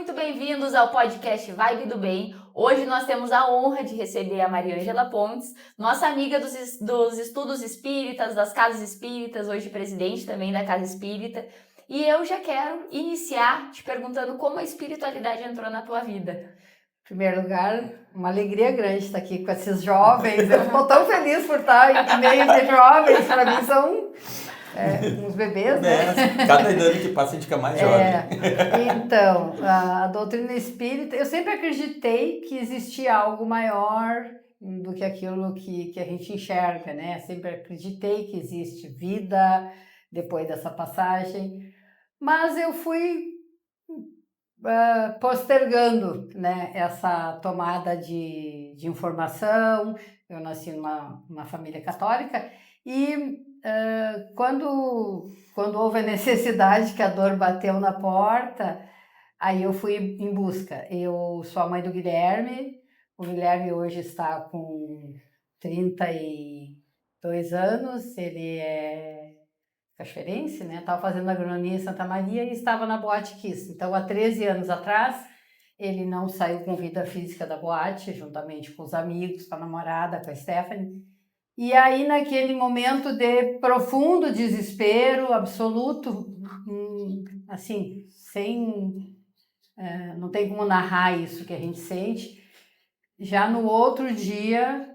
muito bem-vindos ao podcast Vibe do Bem. Hoje nós temos a honra de receber a Mariângela Pontes, nossa amiga dos estudos espíritas, das casas espíritas, hoje presidente também da Casa Espírita. E eu já quero iniciar te perguntando como a espiritualidade entrou na tua vida. Em primeiro lugar, uma alegria grande estar aqui com esses jovens. Eu estou tão feliz por estar em meio de jovens. Para mim são uns bebês, né? Cada ano que passa a gente fica mais jovem. Então, a doutrina espírita, eu sempre acreditei que existia algo maior do que aquilo que a gente enxerga, né? Sempre acreditei que existe vida depois dessa passagem, mas eu fui postergando, né, essa tomada de informação. Eu nasci numa família católica e quando houve a necessidade, que a dor bateu na porta, aí eu fui em busca. Eu sou a mãe do Guilherme. O Guilherme hoje está com 32 anos, ele é cachoeirense, né? Estava fazendo agronomia em Santa Maria e estava na Boate Kiss. Então, há 13 anos atrás, ele não saiu com vida física da boate, juntamente com os amigos, com a namorada, com a Stephanie. E aí, naquele momento de profundo desespero, absoluto, assim, não tem como narrar isso que a gente sente. Já no outro dia,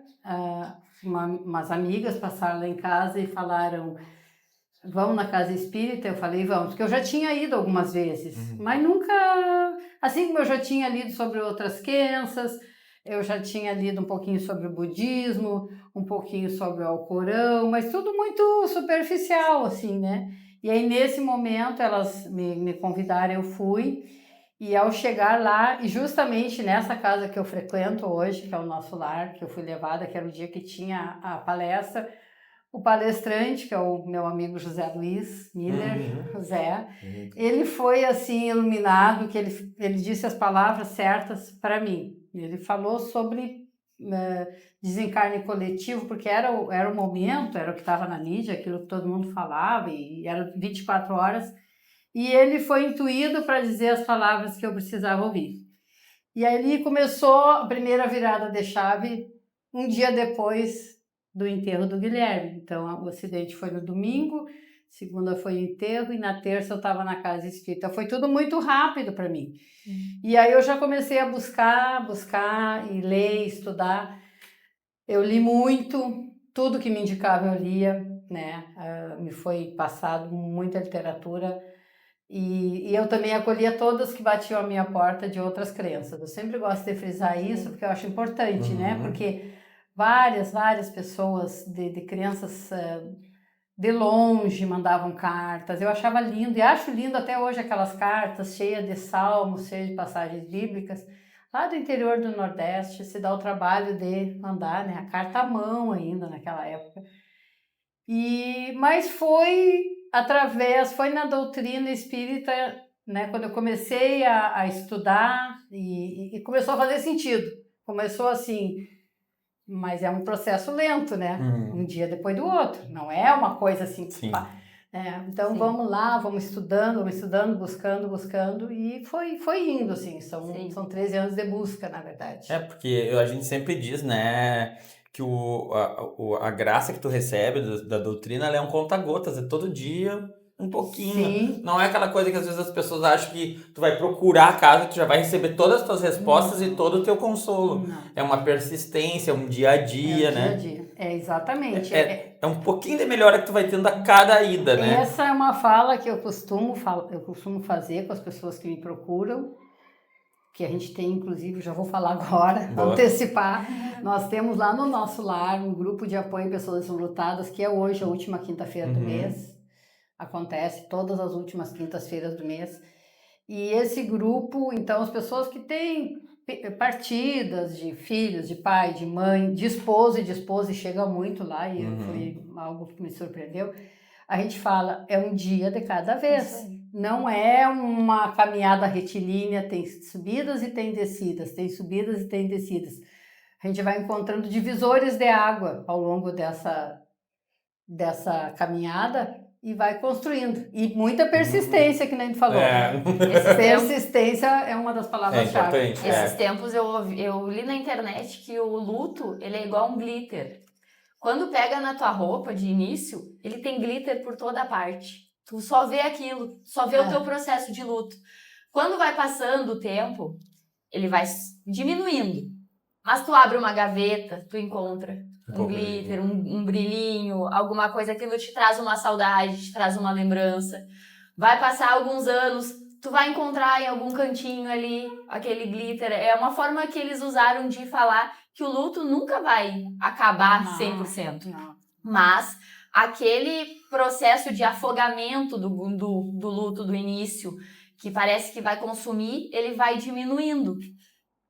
umas amigas passaram lá em casa e falaram: vamos na casa espírita? Eu falei, vamos, porque eu já tinha ido algumas vezes, mas nunca, assim como eu já tinha lido sobre outras crenças, eu já tinha lido um pouquinho sobre o budismo, um pouquinho sobre o Alcorão, mas tudo muito superficial, assim, né? E aí, nesse momento, elas me convidaram, eu fui, e ao chegar lá, e justamente nessa casa que eu frequento hoje, que é o nosso lar, que eu fui levada, que era o dia que tinha a palestra, o palestrante, que é o meu amigo José Luiz Miller, José, ele foi assim iluminado, que ele disse as palavras certas para mim. Ele falou sobre desencarne coletivo, porque era o momento, era o que estava na mídia, aquilo que todo mundo falava, e era 24 horas, e ele foi intuído para dizer as palavras que eu precisava ouvir. E aí começou a primeira virada de chave, um dia depois do enterro do Guilherme. Então, o acidente foi no domingo, segunda foi o enterro e na terça eu estava na casa espírita. Foi tudo muito rápido para mim. E aí eu já comecei a buscar e ler, estudar. Eu li muito, tudo que me indicava eu lia, né? Me foi passado muita literatura. E eu também acolhia todas que batiam a minha porta de outras crenças. Eu sempre gosto de frisar isso, porque eu acho importante, né? Porque várias pessoas de crenças de longe mandavam cartas. Eu achava lindo, e acho lindo até hoje aquelas cartas cheias de salmos, cheias de passagens bíblicas. Lá do interior do Nordeste, se dá o trabalho de mandar, né? A carta à mão ainda naquela época. Mas foi na doutrina espírita, né, quando eu comecei a estudar e começou a fazer sentido. Começou assim, mas é um processo lento, né? Um dia depois do outro, não é uma coisa assim. Então vamos lá, vamos estudando, buscando, e foi indo, assim, são 13 anos de busca, na verdade. Porque a gente sempre diz, né, que a graça que tu recebe da doutrina, ela é um conta-gotas, é todo dia um pouquinho. Sim. Não é aquela coisa que às vezes as pessoas acham que tu vai procurar a casa e tu já vai receber todas as tuas respostas e todo o teu consolo. Não. É uma persistência, um dia a dia, né? Dia a dia. Exatamente. É um pouquinho de melhora que tu vai tendo a cada ida, né? Essa é uma fala que eu costumo fazer com as pessoas que me procuram, que a gente tem, inclusive, já vou falar agora, antecipar. Nós temos lá no nosso lar um grupo de apoio a pessoas enlutadas, que é hoje a última quinta-feira do mês. Acontece todas as últimas quintas-feiras do mês. E esse grupo, então, as pessoas que têm partidas de filhos, de pai, de mãe, de esposo e chega muito lá, e foi algo que me surpreendeu. A gente fala, é um dia de cada vez. Não é uma caminhada retilínea, tem subidas e tem descidas, tem subidas e tem descidas. A gente vai encontrando divisores de água ao longo dessa caminhada, e vai construindo. E muita persistência, que nem a gente falou. Esses tempos, Persistência é uma das É palavras-chave. importante. esses tempos eu li na internet que o luto, ele é igual um glitter. Quando pega na tua roupa de início, ele tem glitter por toda parte. Tu só vê aquilo, só vê o teu processo de luto. Quando vai passando o tempo, ele vai diminuindo. Mas tu abre uma gaveta, tu encontra um glitter, um brilhinho, alguma coisa, aquilo te traz uma saudade, te traz uma lembrança. Vai passar alguns anos, tu vai encontrar em algum cantinho ali aquele glitter. É uma forma que eles usaram de falar que o luto nunca vai acabar 100%. Não. Mas aquele processo de afogamento do luto do início, que parece que vai consumir, ele vai diminuindo.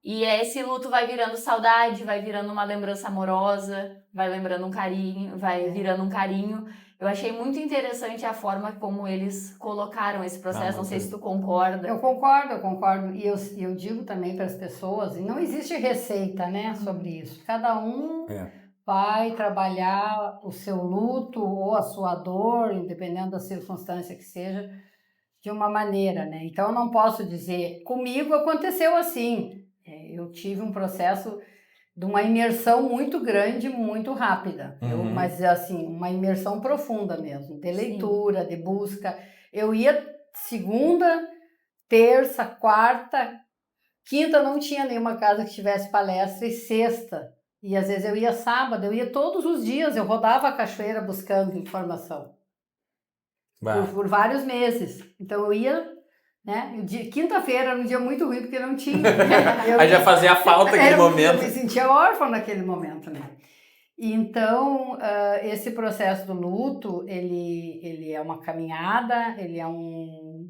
E esse luto vai virando saudade, vai virando uma lembrança amorosa, vai lembrando um carinho, vai virando um carinho. Eu achei muito interessante a forma como eles colocaram esse processo. Não sei se tu concorda. Eu concordo. E eu digo também para as pessoas, e não existe receita, né, sobre isso. Cada um vai trabalhar o seu luto ou a sua dor, independendo da circunstância que seja, de uma maneira, né? Então, eu não posso dizer, comigo aconteceu assim. Eu tive um processo de uma imersão muito grande, muito rápida. Mas, assim, uma imersão profunda mesmo, de leitura, de busca. Eu ia segunda, terça, quarta, quinta não tinha nenhuma casa que tivesse palestra, e sexta. E às vezes eu ia sábado, eu ia todos os dias, eu rodava a cachoeira buscando informação. Por vários meses. Então eu ia, né? Quinta-feira era um dia muito ruim, porque não tinha. Aí já fazia falta aquele momento. Eu me sentia órfã naquele momento, né? Então, esse processo do luto, ele é uma caminhada, ele é um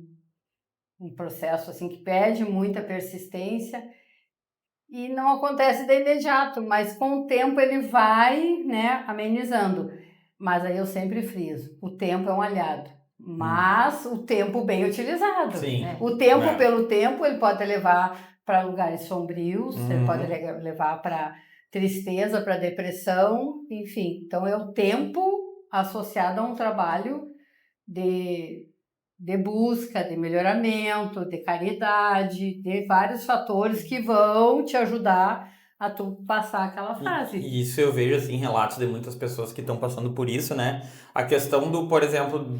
processo assim que pede muita persistência e não acontece de imediato, mas com o tempo ele vai, né, amenizando. Mas aí eu sempre friso, o tempo é um aliado, mas o tempo bem utilizado. Sim. O tempo pelo tempo, ele pode levar para lugares sombrios, ele pode levar para tristeza, para depressão, enfim. Então é o tempo associado a um trabalho de busca, de melhoramento, de caridade, de vários fatores que vão te ajudar a tu passar aquela fase. E isso eu vejo, assim, relatos de muitas pessoas que estão passando por isso, né? A questão do, por exemplo,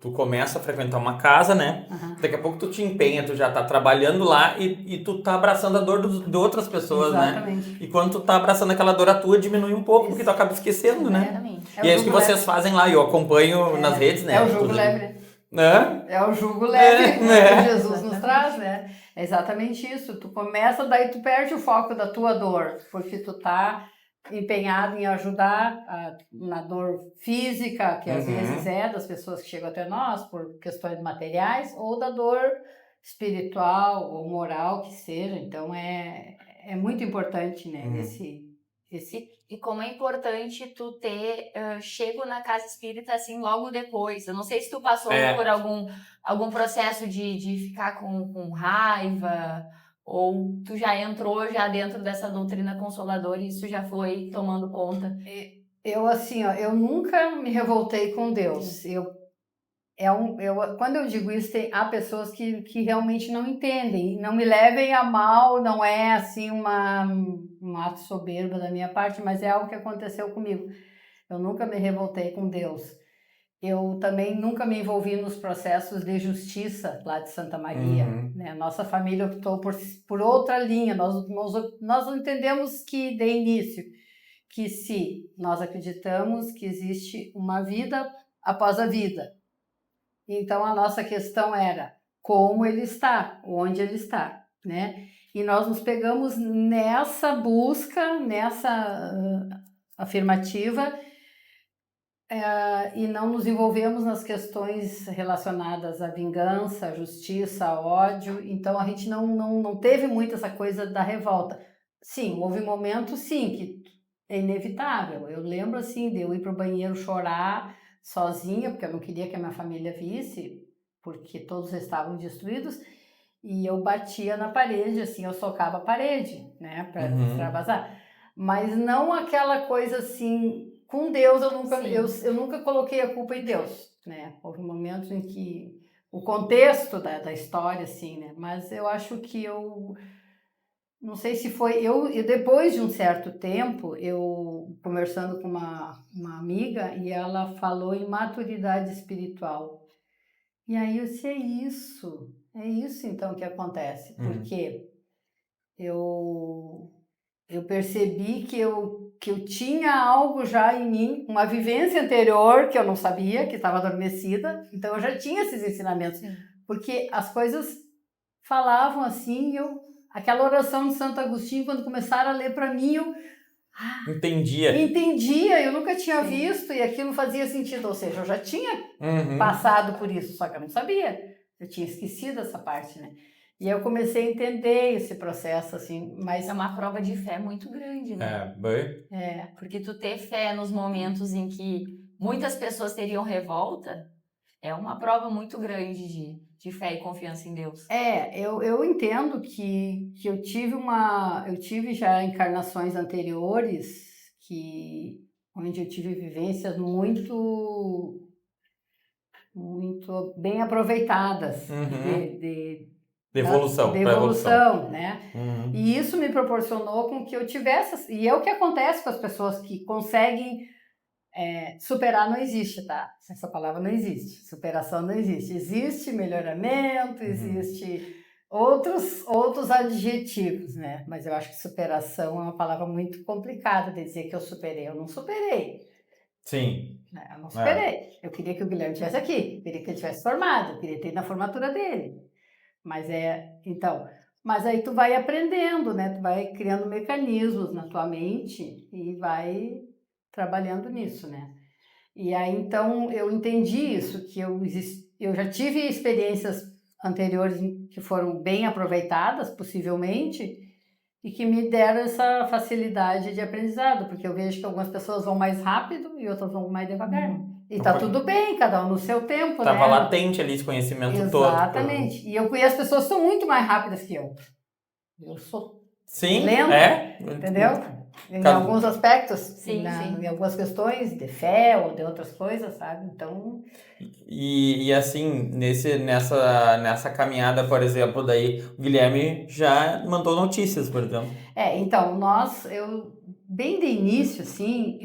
tu começa a frequentar uma casa, né? Daqui a pouco tu te empenha, tu já tá trabalhando lá e tu tá abraçando a dor de outras pessoas, Exatamente. né? E quando tu tá abraçando aquela dor, a tua diminui um pouco, porque tu acaba esquecendo, né? Exatamente. E é isso que vocês fazem lá, eu acompanho nas redes, né? É o jugo leve, né? É o jugo leve que Jesus nos traz, né? É exatamente isso. Tu começa, daí tu perde o foco da tua dor, porque tu tá empenhado em ajudar na dor física, que às vezes é das pessoas que chegam até nós por questões materiais, ou da dor espiritual ou moral que seja. Então é muito importante, né? E como é importante tu ter chego na casa espírita assim logo depois. Eu não sei se tu passou por algum processo de ficar com raiva, ou tu já entrou já dentro dessa doutrina consoladora e isso já foi tomando conta. Eu nunca me revoltei com Deus. Quando eu digo isso, há pessoas que realmente não entendem, não me levem a mal, não é assim um ato soberbo da minha parte, mas é algo que aconteceu comigo. Eu nunca me revoltei com Deus. Eu também nunca me envolvi nos processos de justiça lá de Santa Maria. Né? Nossa família optou por outra linha. Nós entendemos que, de início, que se nós acreditamos que existe uma vida após a vida, então a nossa questão era como ele está, onde ele está, né? E nós nos pegamos nessa busca, nessa afirmativa, e não nos envolvemos nas questões relacionadas à vingança, à justiça, ao ódio. Então a gente não teve muito essa coisa da revolta. Sim, houve momentos, sim, que é inevitável. Eu lembro assim de eu ir para o banheiro chorar sozinha, porque eu não queria que a minha família visse, porque todos estavam destruídos, e eu batia na parede, assim, eu socava a parede, né, para extravasar. Mas não aquela coisa assim, com Deus eu nunca coloquei a culpa em Deus. né? Houve momentos em que o contexto da história, assim, né? Mas eu acho que eu não sei se foi eu depois de um certo tempo eu conversando com uma amiga e ela falou em maturidade espiritual. E aí eu disse, é isso então que acontece, porque eu percebi que eu tinha algo já em mim, uma vivência anterior que eu não sabia, que estava adormecida, então eu já tinha esses ensinamentos, porque as coisas falavam assim, aquela oração de Santo Agostinho, quando começaram a ler para mim, eu entendia, eu nunca tinha visto e aquilo fazia sentido, ou seja, eu já tinha passado por isso, só que eu não sabia, eu tinha esquecido essa parte, né? E eu comecei a entender esse processo, assim, mas... É uma prova de fé muito grande, né? Porque tu ter fé nos momentos em que muitas pessoas teriam revolta é uma prova muito grande de fé e confiança em Deus. Eu entendo que eu tive já encarnações anteriores onde eu tive vivências muito bem aproveitadas de evolução, né? E isso me proporcionou com que eu tivesse... E é o que acontece com as pessoas que conseguem... superar não existe, tá? Essa palavra não existe. Superação não existe. Existe melhoramento, existe outros adjetivos, né? Mas eu acho que superação é uma palavra muito complicada de dizer que eu superei. Eu não superei. Sim. Eu não superei. Eu queria que o Guilherme estivesse aqui. Eu queria que ele tivesse formado. Eu queria ter ido na formatura dele. Mas mas aí tu vai aprendendo, né? Tu vai criando mecanismos na tua mente e vai trabalhando nisso, né? E aí, então, eu entendi isso, que eu já tive experiências anteriores que foram bem aproveitadas, possivelmente, e que me deram essa facilidade de aprendizado, porque eu vejo que algumas pessoas vão mais rápido e outras vão mais devagar. E tá tudo bem, cada um no seu tempo, né? Tava latente ali esse conhecimento todo. Exatamente. E eu conheço pessoas que são muito mais rápidas que eu. Eu sou lenta, entendeu? Em alguns aspectos, em algumas questões de fé ou de outras coisas, sabe? Então... E assim, nessa caminhada, por exemplo, daí o Guilherme já mandou notícias, por exemplo. Então, bem de início, assim,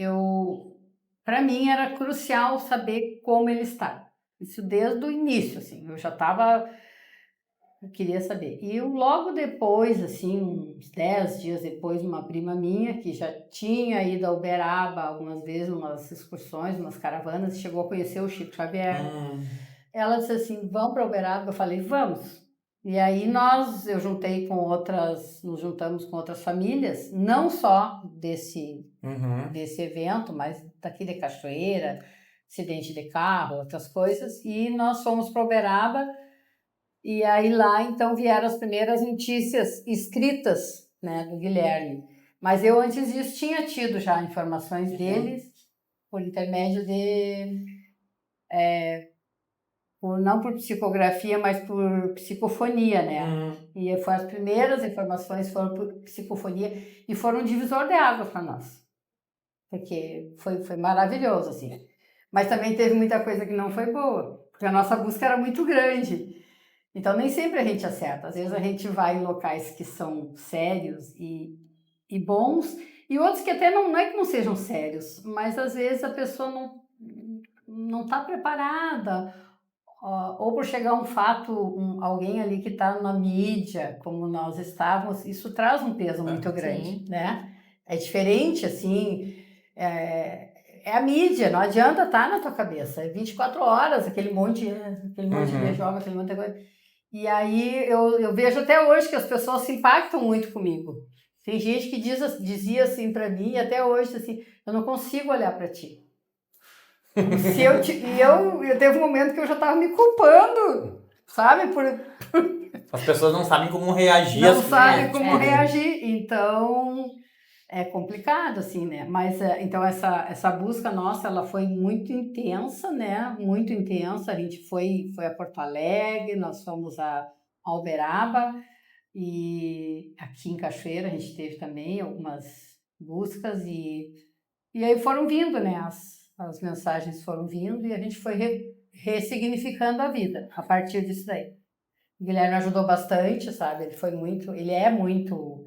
para mim era crucial saber como ele está. Isso desde o início, assim, eu queria saber. E logo depois, assim, uns 10 dias depois, uma prima minha, que já tinha ido a Uberaba algumas vezes, umas excursões, umas caravanas, chegou a conhecer o Chico Xavier. Ela disse assim, vamos para Uberaba? Eu falei, vamos. E aí eu nos juntamos com outras famílias, não só desse evento, mas daqui de Cachoeira, acidente de carro, outras coisas, e nós fomos para Uberaba. E aí lá, então, vieram as primeiras notícias escritas, né, do Guilherme. Mas eu, antes disso, tinha tido já informações deles por intermédio não por psicografia, mas por psicofonia, né? E as primeiras informações foram por psicofonia e foram um divisor de águas para nós. Porque foi maravilhoso, assim. Mas também teve muita coisa que não foi boa, porque a nossa busca era muito grande. Então, nem sempre a gente acerta. Às vezes a gente vai em locais que são sérios e bons, e outros que até não é que não sejam sérios, mas às vezes a pessoa não está preparada, ou por chegar um fato, alguém ali que está na mídia, como nós estávamos, isso traz um peso muito grande, né? É diferente, assim, é a mídia, não adianta estar na tua cabeça, é 24 horas, aquele monte de jovem, aquele monte de coisa. E aí eu vejo até hoje que as pessoas se impactam muito comigo. Tem gente que dizia assim para mim, até hoje, assim, eu não consigo olhar para ti. Eu teve um momento que eu já estava me culpando, sabe? As pessoas não sabem como reagir. Não sabem como reagir, então... É complicado, assim, né? Mas, então, essa busca nossa, ela foi muito intensa, né? Muito intensa. A gente foi a Porto Alegre, nós fomos a Uberaba e aqui em Cachoeira a gente teve também algumas buscas e aí foram vindo, né? As mensagens foram vindo e a gente foi ressignificando a vida a partir disso daí. O Guilherme ajudou bastante, sabe? Ele é muito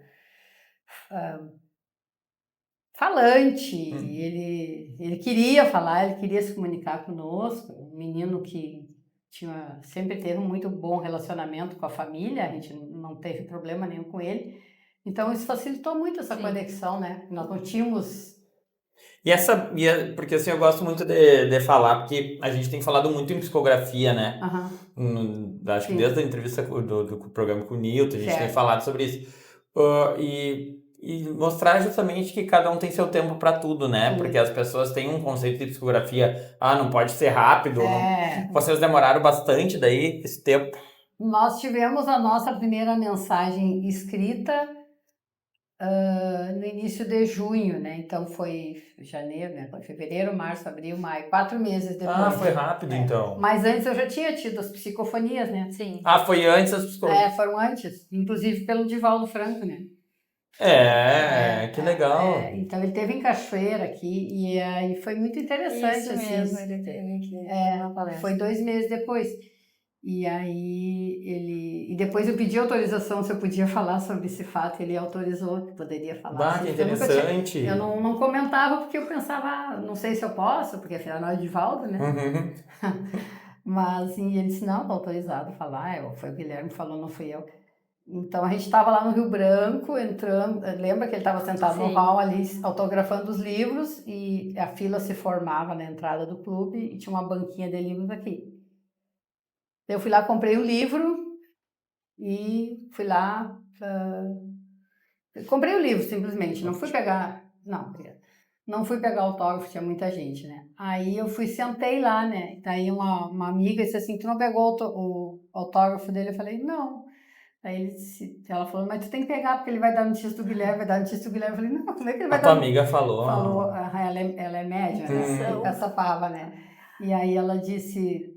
falante, ele queria falar, ele queria se comunicar conosco, um menino que sempre teve um muito bom relacionamento com a família, a gente não teve problema nenhum com ele, então isso facilitou muito essa conexão, né? Nós não tínhamos... Porque assim, eu gosto muito de falar, porque a gente tem falado muito em psicografia, né? Acho que desde a entrevista do programa com o Nilton, a gente tem falado sobre isso. E mostrar justamente que cada um tem seu tempo para tudo, né? Porque as pessoas têm um conceito de psicografia, não pode ser rápido. Vocês demoraram bastante daí, esse tempo? Nós tivemos a nossa primeira mensagem escrita no início de junho, né? Então foi janeiro, né? Foi fevereiro, março, abril, maio, 4 meses depois. Foi rápido então. Mas antes eu já tinha tido as psicofonias, né? Sim. Foi antes as psicofonias? Foram antes, inclusive pelo Divaldo Franco, né? Que legal. Então ele teve em Cachoeira aqui e aí foi muito interessante. Isso assim, mesmo, ele teve aqui. Foi 2 meses depois. E aí e depois eu pedi autorização se eu podia falar sobre esse fato, ele autorizou que poderia falar. Que interessante. Eu não comentava porque eu pensava, não sei se eu posso, porque afinal não é Divaldo, né? Mas e ele disse, não, tá autorizado a falar, foi o Guilherme que falou, não fui eu. Então a gente estava lá no Rio Branco, entrando, lembra que ele estava sentado no hall ali, autografando os livros e a fila se formava na entrada do clube e tinha uma banquinha de livros aqui. Eu fui lá, comprei o livro e fui lá, comprei o livro simplesmente, não fui pegar, não fui pegar autógrafo, tinha muita gente, né? Aí eu sentei lá, né? Daí uma amiga disse assim, tu não pegou o autógrafo dele? Eu falei, não. Aí ela falou, mas tu tem que pegar, porque ele vai dar notícia do Guilherme, vai dar notícia do Guilherme. Eu falei, não, como é que ele vai dar? A tua amiga falou. Falou, ela é médium, né? Essa pava, né? E aí ela disse,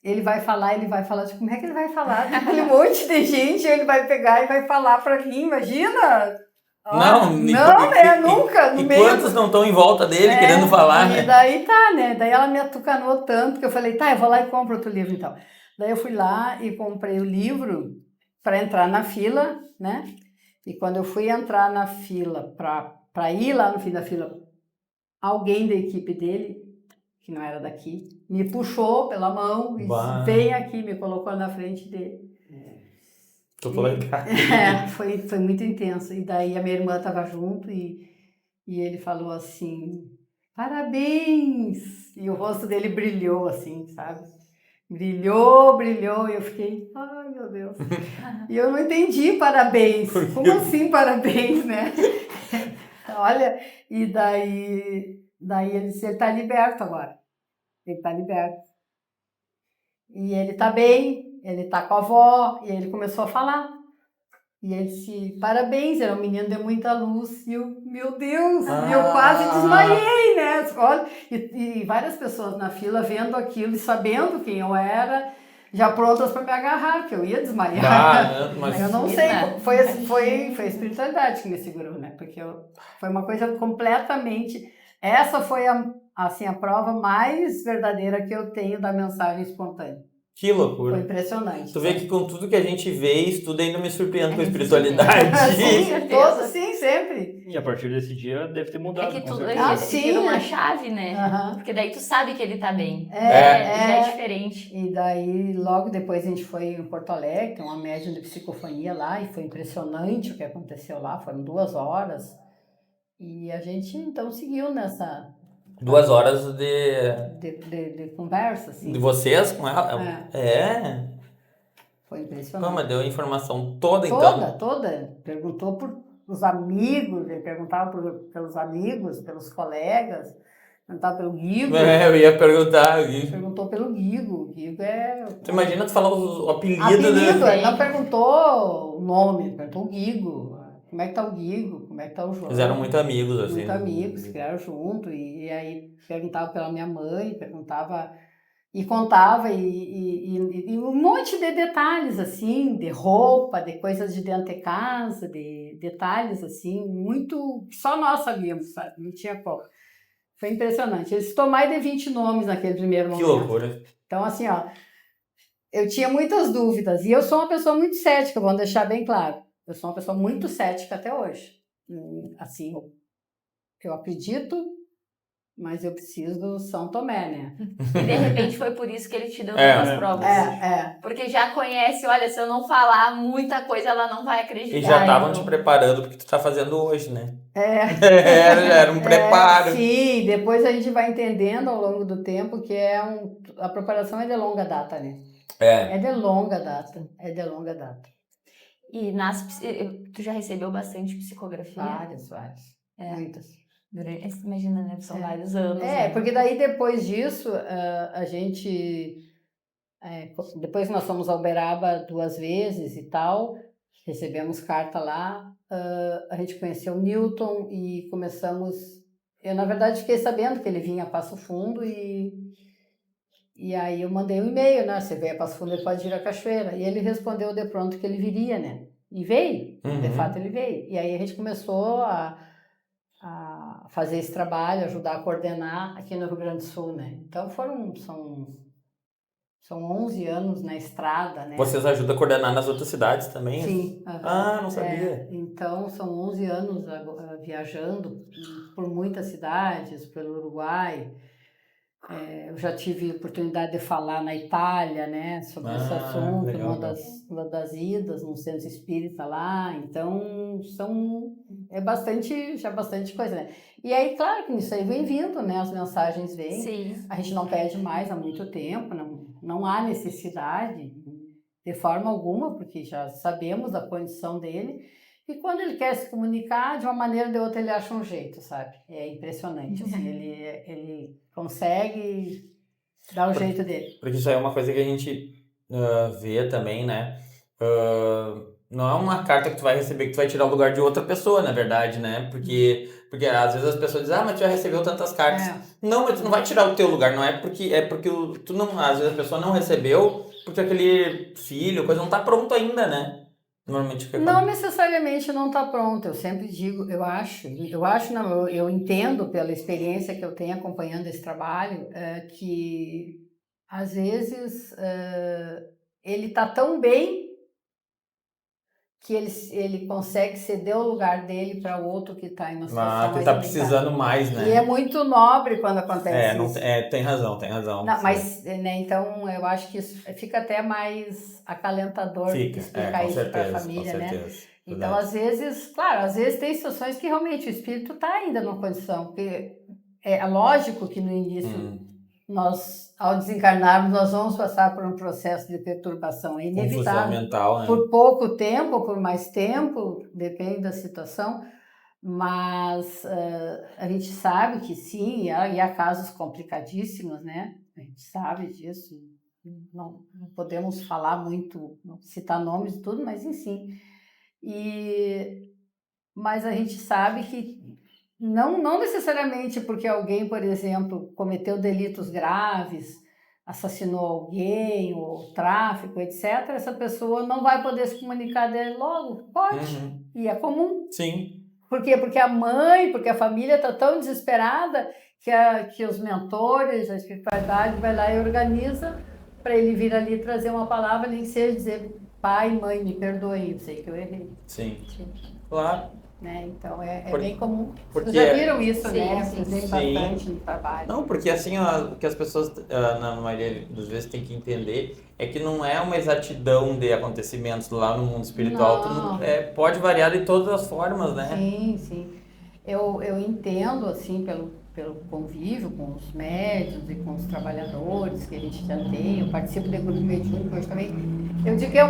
ele vai falar, tipo, como é que ele vai falar? Tem aquele monte de gente, ele vai pegar e vai falar pra mim, imagina? Nunca. E quantos não estão em volta dele querendo falar, né? E daí né? Daí ela me atucanou tanto que eu falei, eu vou lá e compro outro livro então. Daí eu fui lá e comprei o livro para entrar na fila, né? E quando eu fui entrar na fila, para ir lá no fim da fila, alguém da equipe dele, que não era daqui, me puxou pela mão e disse, vem aqui, me colocou na frente dele. Foi muito intenso. E daí a minha irmã estava junto e ele falou assim, parabéns! E o rosto dele brilhou assim, sabe? Brilhou, e eu fiquei, ai meu Deus. E eu não entendi parabéns. Como assim parabéns, né? Olha, e daí ele disse, ele está liberto agora. Ele está liberto. E ele está bem, ele está com a avó, e ele começou a falar. E ele disse, parabéns, era um menino de muita luz. E eu, meu Deus, e eu quase desmaiei, né? Olha, e várias pessoas na fila vendo aquilo e sabendo quem eu era, já prontas para me agarrar, que eu ia desmaiar. Mas eu não sei, foi a espiritualidade que me segurou, né? Porque foi uma coisa completamente... Essa foi a prova mais verdadeira que eu tenho da mensagem espontânea. Que loucura. Foi impressionante. Tu vê que com tudo que a gente vê, estudo ainda me surpreende com a espiritualidade. Sim, sempre. E a partir desse dia deve ter mudado. É que tudo vira uma chave, né? Porque daí tu sabe que ele tá bem. Já é diferente. E daí, logo depois a gente foi em Porto Alegre, tem uma médium de psicofonia lá, e foi impressionante o que aconteceu lá, foram 2 horas. E a gente, então, seguiu nessa... 2 horas de conversa, assim. De vocês com ela? Foi impressionante. Mas deu a informação toda, então? Toda. Perguntou os amigos, ele perguntava pelos amigos, pelos colegas, perguntava pelo Guigo. Eu ia perguntar. Perguntou pelo Guigo. O Guigo é... Tu imagina tu falar o apelido, ele não perguntou o nome, perguntou o Guigo. Como é que tá o Guigo? Como é que tá o João? Eles eram muito amigos, assim. Muito amigos, criaram junto. E aí perguntava pela minha mãe, perguntava... E contava e um monte de detalhes, assim, de roupa, de coisas de dentro de casa, de detalhes, assim, muito... Só nós sabíamos, sabe? Não tinha como. Foi impressionante. Ele citou mais de 20 nomes naquele primeiro Que momento. loucura. Então, assim, ó, eu tinha muitas dúvidas. E eu sou uma pessoa muito cética, vamos deixar bem claro. Eu sou uma pessoa muito cética até hoje. Assim, eu acredito, mas eu preciso do São Tomé, né? E de repente foi por isso que ele te deu É. tantas provas. Porque já conhece, olha, se eu não falar muita coisa, ela não vai acreditar. E já estavam te então. preparando porque tu tá fazendo hoje, né? É. Era um preparo. Sim, depois a gente vai entendendo ao longo do tempo que a preparação é de longa data, né? É. É de longa data, é de longa data. E tu já recebeu bastante psicografia? Várias. Muitas. Imagina, né? São vários anos. É, né? porque daí depois disso, a gente... depois que nós fomos a Uberaba 2 vezes e tal, recebemos carta lá, a gente conheceu o Newton e começamos... Eu, na verdade, fiquei sabendo que ele vinha a Passo Fundo e aí eu mandei um e-mail, né? Você veio a Passo Fundo, ele pode vir a Cachoeira. E ele respondeu de pronto que ele viria, né? E veio, de fato ele veio. E aí a gente começou a fazer esse trabalho, ajudar a coordenar aqui no Rio Grande do Sul, né? Então são 11 anos na estrada, né? Vocês ajudam a coordenar nas outras cidades também? Sim. Ah, não sabia. Então, são 11 anos viajando por muitas cidades, pelo Uruguai. Eu já tive oportunidade de falar na Itália, né, sobre esse assunto, legal, uma das idas num centro espírita lá. Então, bastante coisa, né? E aí, claro que isso aí vem vindo, né? As mensagens vêm. Sim. A gente não pede mais há muito tempo, não há necessidade de forma alguma, porque já sabemos da condição dele. E quando ele quer se comunicar, de uma maneira ou de outra, ele acha um jeito, sabe? É impressionante, assim, ele consegue dar o jeito dele. Porque isso aí é uma coisa que a gente vê também, né? Não é uma carta que tu vai receber que tu vai tirar o lugar de outra pessoa, na verdade, né? Porque às vezes as pessoas dizem, mas tu já recebeu tantas cartas. Não, mas tu não vai tirar o teu lugar, não é porque tu não, às vezes a pessoa não recebeu porque aquele filho, coisa não tá pronto ainda, né? Normalmente não necessariamente não está pronto, eu sempre digo, eu entendo pela experiência que eu tenho acompanhando esse trabalho, que às vezes ele está tão bem que ele consegue ceder o lugar dele para o outro que está em uma situação que mais tá precisando mais, né? E é muito nobre quando acontece isso. Tem razão. Não, mas, né, então, eu acho que isso fica até mais acalentador explicar isso para a família, né? Então, às vezes tem situações que realmente o espírito está ainda numa condição, porque é lógico que no início nós, ao desencarnarmos, nós vamos passar por um processo de perturbação, é inevitável. Confusão mental, né? Por pouco tempo, ou por mais tempo, depende da situação, mas a gente sabe que sim, e há casos complicadíssimos, né? A gente sabe disso, não podemos falar muito, citar nomes e tudo, mas enfim. Mas a gente sabe que não necessariamente porque alguém, por exemplo, cometeu delitos graves, assassinou alguém, ou tráfico, etc., essa pessoa não vai poder se comunicar dele logo. Pode, e é comum. Sim. Por quê? Porque a família está tão desesperada que os mentores, a espiritualidade vai lá e organiza para ele vir ali trazer uma palavra, nem seja dizer pai, mãe, me perdoem, eu sei que eu errei. Sim. Claro. Né? Então é bem comum. Porque vocês já viram isso, sim, né? sim, Tem bastante no trabalho. Não, porque assim, o que as pessoas, na maioria das vezes, têm que entender é que não é uma exatidão de acontecimentos lá no mundo espiritual. Pode variar de todas as formas, né? Sim. Eu entendo, assim, pelo convívio com os médiuns e com os trabalhadores que a gente já tem. Eu participo de grupo mediúnico hoje também. Eu digo que é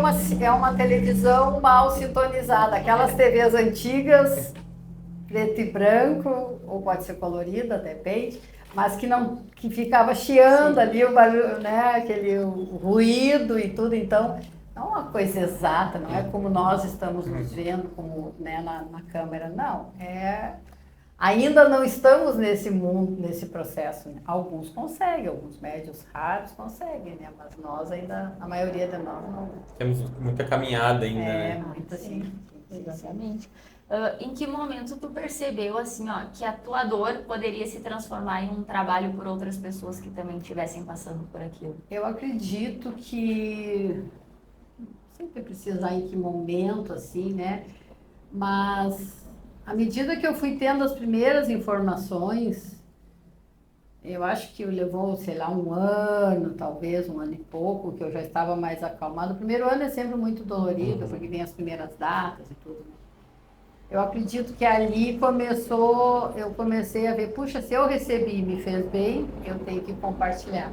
uma televisão mal sintonizada. Aquelas TVs antigas, preto e branco, ou pode ser colorida, depende, mas que ficava chiando ali o barulho, né? O ruído e tudo. Então, não é uma coisa exata, não é como nós estamos nos vendo como, né, na câmera, não. Ainda não estamos nesse mundo, nesse processo. Né? Alguns conseguem, alguns médios raros conseguem, né? Mas nós ainda, a maioria de nós não. Temos muita caminhada ainda, né? Muito assim. Exatamente. Em que momento tu percebeu, assim, ó, que a tua dor poderia se transformar em um trabalho por outras pessoas que também estivessem passando por aquilo? Eu acredito que sempre precisar em que momento, assim, né? Mas à medida que eu fui tendo as primeiras informações, eu acho que levou, sei lá, um ano, talvez, um ano e pouco, que eu já estava mais acalmada. O primeiro ano é sempre muito dolorido, porque vem as primeiras datas e tudo. Eu acredito que ali eu comecei a ver, puxa, se eu recebi e me fez bem, eu tenho que compartilhar.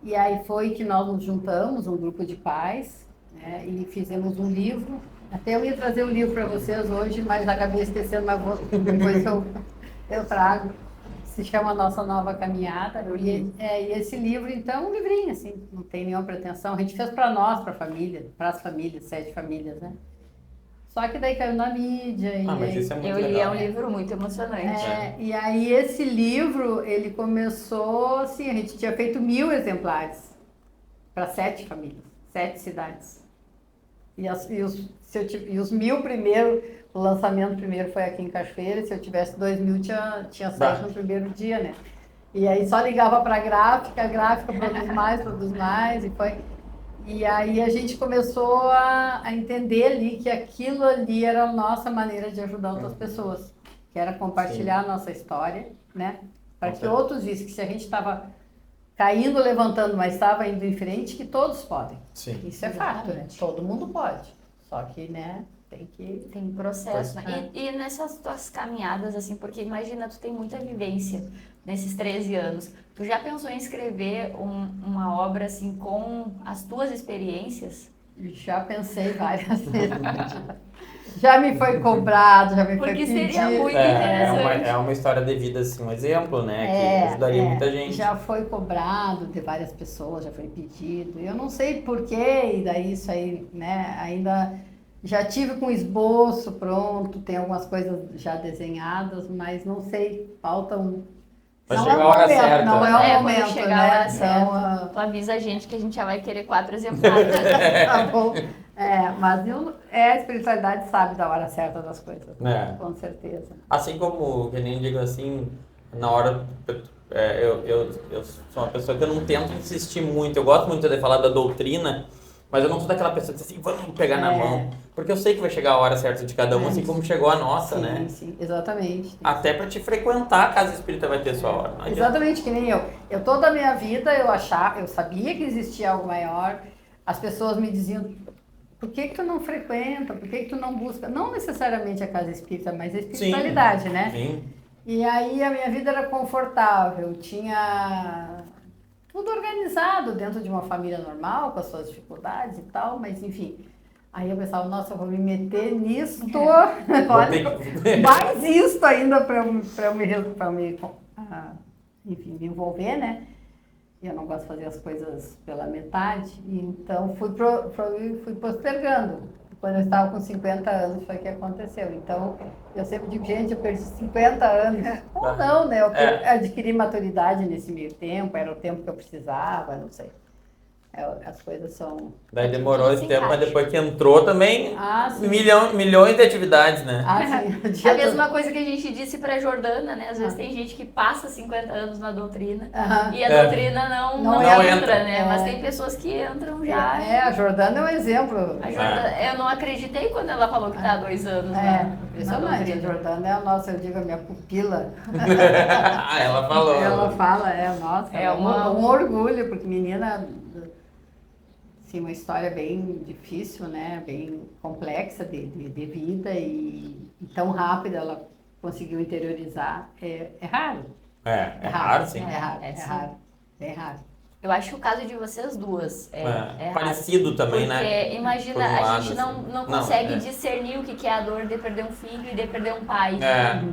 E aí foi que nós nos juntamos, um grupo de pais, né, e fizemos um livro. Até eu ia trazer o livro para vocês hoje, mas acabei esquecendo, mas depois eu trago. Se chama Nossa Nova Caminhada. E esse livro, então, é um livrinho, assim, não tem nenhuma pretensão. A gente fez para nós, para as famílias, 7 famílias, né? Só que daí caiu na mídia. Mas isso é muito Eu legal. li, é um livro muito emocionante. E aí esse livro, ele começou assim, a gente tinha feito 1000 exemplares para 7 famílias, 7 cidades. E os 1000 primeiro, o lançamento primeiro foi aqui em Cachoeira, se eu tivesse 2000 tinha saído no primeiro dia, né? E aí só ligava para a gráfica produz mais, e foi... E aí a gente começou a entender ali que aquilo ali era a nossa maneira de ajudar outras pessoas, que era compartilhar a nossa história, né? Para que outros vissem que se a gente estava caindo, levantando, mas estava indo em frente, que todos podem. Sim. Isso é fato, né? Todo mundo pode. Só que, né, tem processo, né? E nessas tuas caminhadas, assim, porque imagina, tu tem muita vivência nesses 13 anos. Tu já pensou em escrever uma obra, assim, com as tuas experiências? Já pensei várias vezes. Já me foi cobrado, já me foi Porque pedido. seria muito interessante. É uma história de vida, assim, um exemplo, né? Que ajudaria muita gente. Já foi cobrado de várias pessoas, já foi pedido. Eu não sei porquê, e daí isso aí, né? Ainda já tive com esboço pronto, tem algumas coisas já desenhadas, mas não sei, falta um... Vai chegar a hora certa. Não é o momento, quando chegar né? a hora certa, tu avisa a gente que a gente já vai querer 4 exemplares. Tá bom. Mas a espiritualidade sabe da hora certa das coisas, com certeza. Assim como, que nem digo assim, na hora, eu sou uma pessoa que eu não tento insistir muito, eu gosto muito de falar da doutrina, mas eu não sou daquela pessoa que diz assim, vamos pegar na mão, porque eu sei que vai chegar a hora certa de cada um, assim como chegou a nossa, né? Sim, exatamente. Até para te frequentar a casa espírita vai ter sua hora. Exatamente, que nem eu. Eu toda a minha vida eu sabia que existia algo maior, as pessoas me diziam, por que tu não frequenta? Por que tu não busca? Não necessariamente a casa espírita, mas a espiritualidade, né? Sim. E aí a minha vida era confortável, tinha tudo organizado dentro de uma família normal, com as suas dificuldades e tal, mas enfim. Aí eu pensava, nossa, eu vou me meter nisso, olha, mais isso ainda para eu me me envolver, né? Eu não gosto de fazer as coisas pela metade, então fui postergando. Quando eu estava com 50 anos foi que aconteceu. Então, eu sempre digo, gente, eu perdi 50 anos. Ou não, né? Eu adquiri maturidade nesse meio tempo, era o tempo que eu precisava, não sei. As coisas são... Daí demorou esse tempo, mas depois que entrou também, sim. milhões de atividades, né? Sim. A mesma coisa que a gente disse pra Jordana, né? Às vezes tem gente que passa 50 anos na doutrina e a doutrina não entra, né? Mas tem pessoas que entram já. A Jordana é um exemplo. A Jordana, eu não acreditei quando ela falou que tá há 2 anos impressionante. A Jordana é a nossa, eu digo, a minha pupila. Ela falou. Ela fala, nossa, é um orgulho, porque menina... Sim, uma história bem difícil, né? Bem complexa de vida e tão rápida ela conseguiu interiorizar. É raro. É raro, sim. É raro. Eu acho que o caso de vocês duas é parecido também, porque, né? Porque imagina, a gente não consegue discernir o que é a dor de perder um filho e de perder um pai,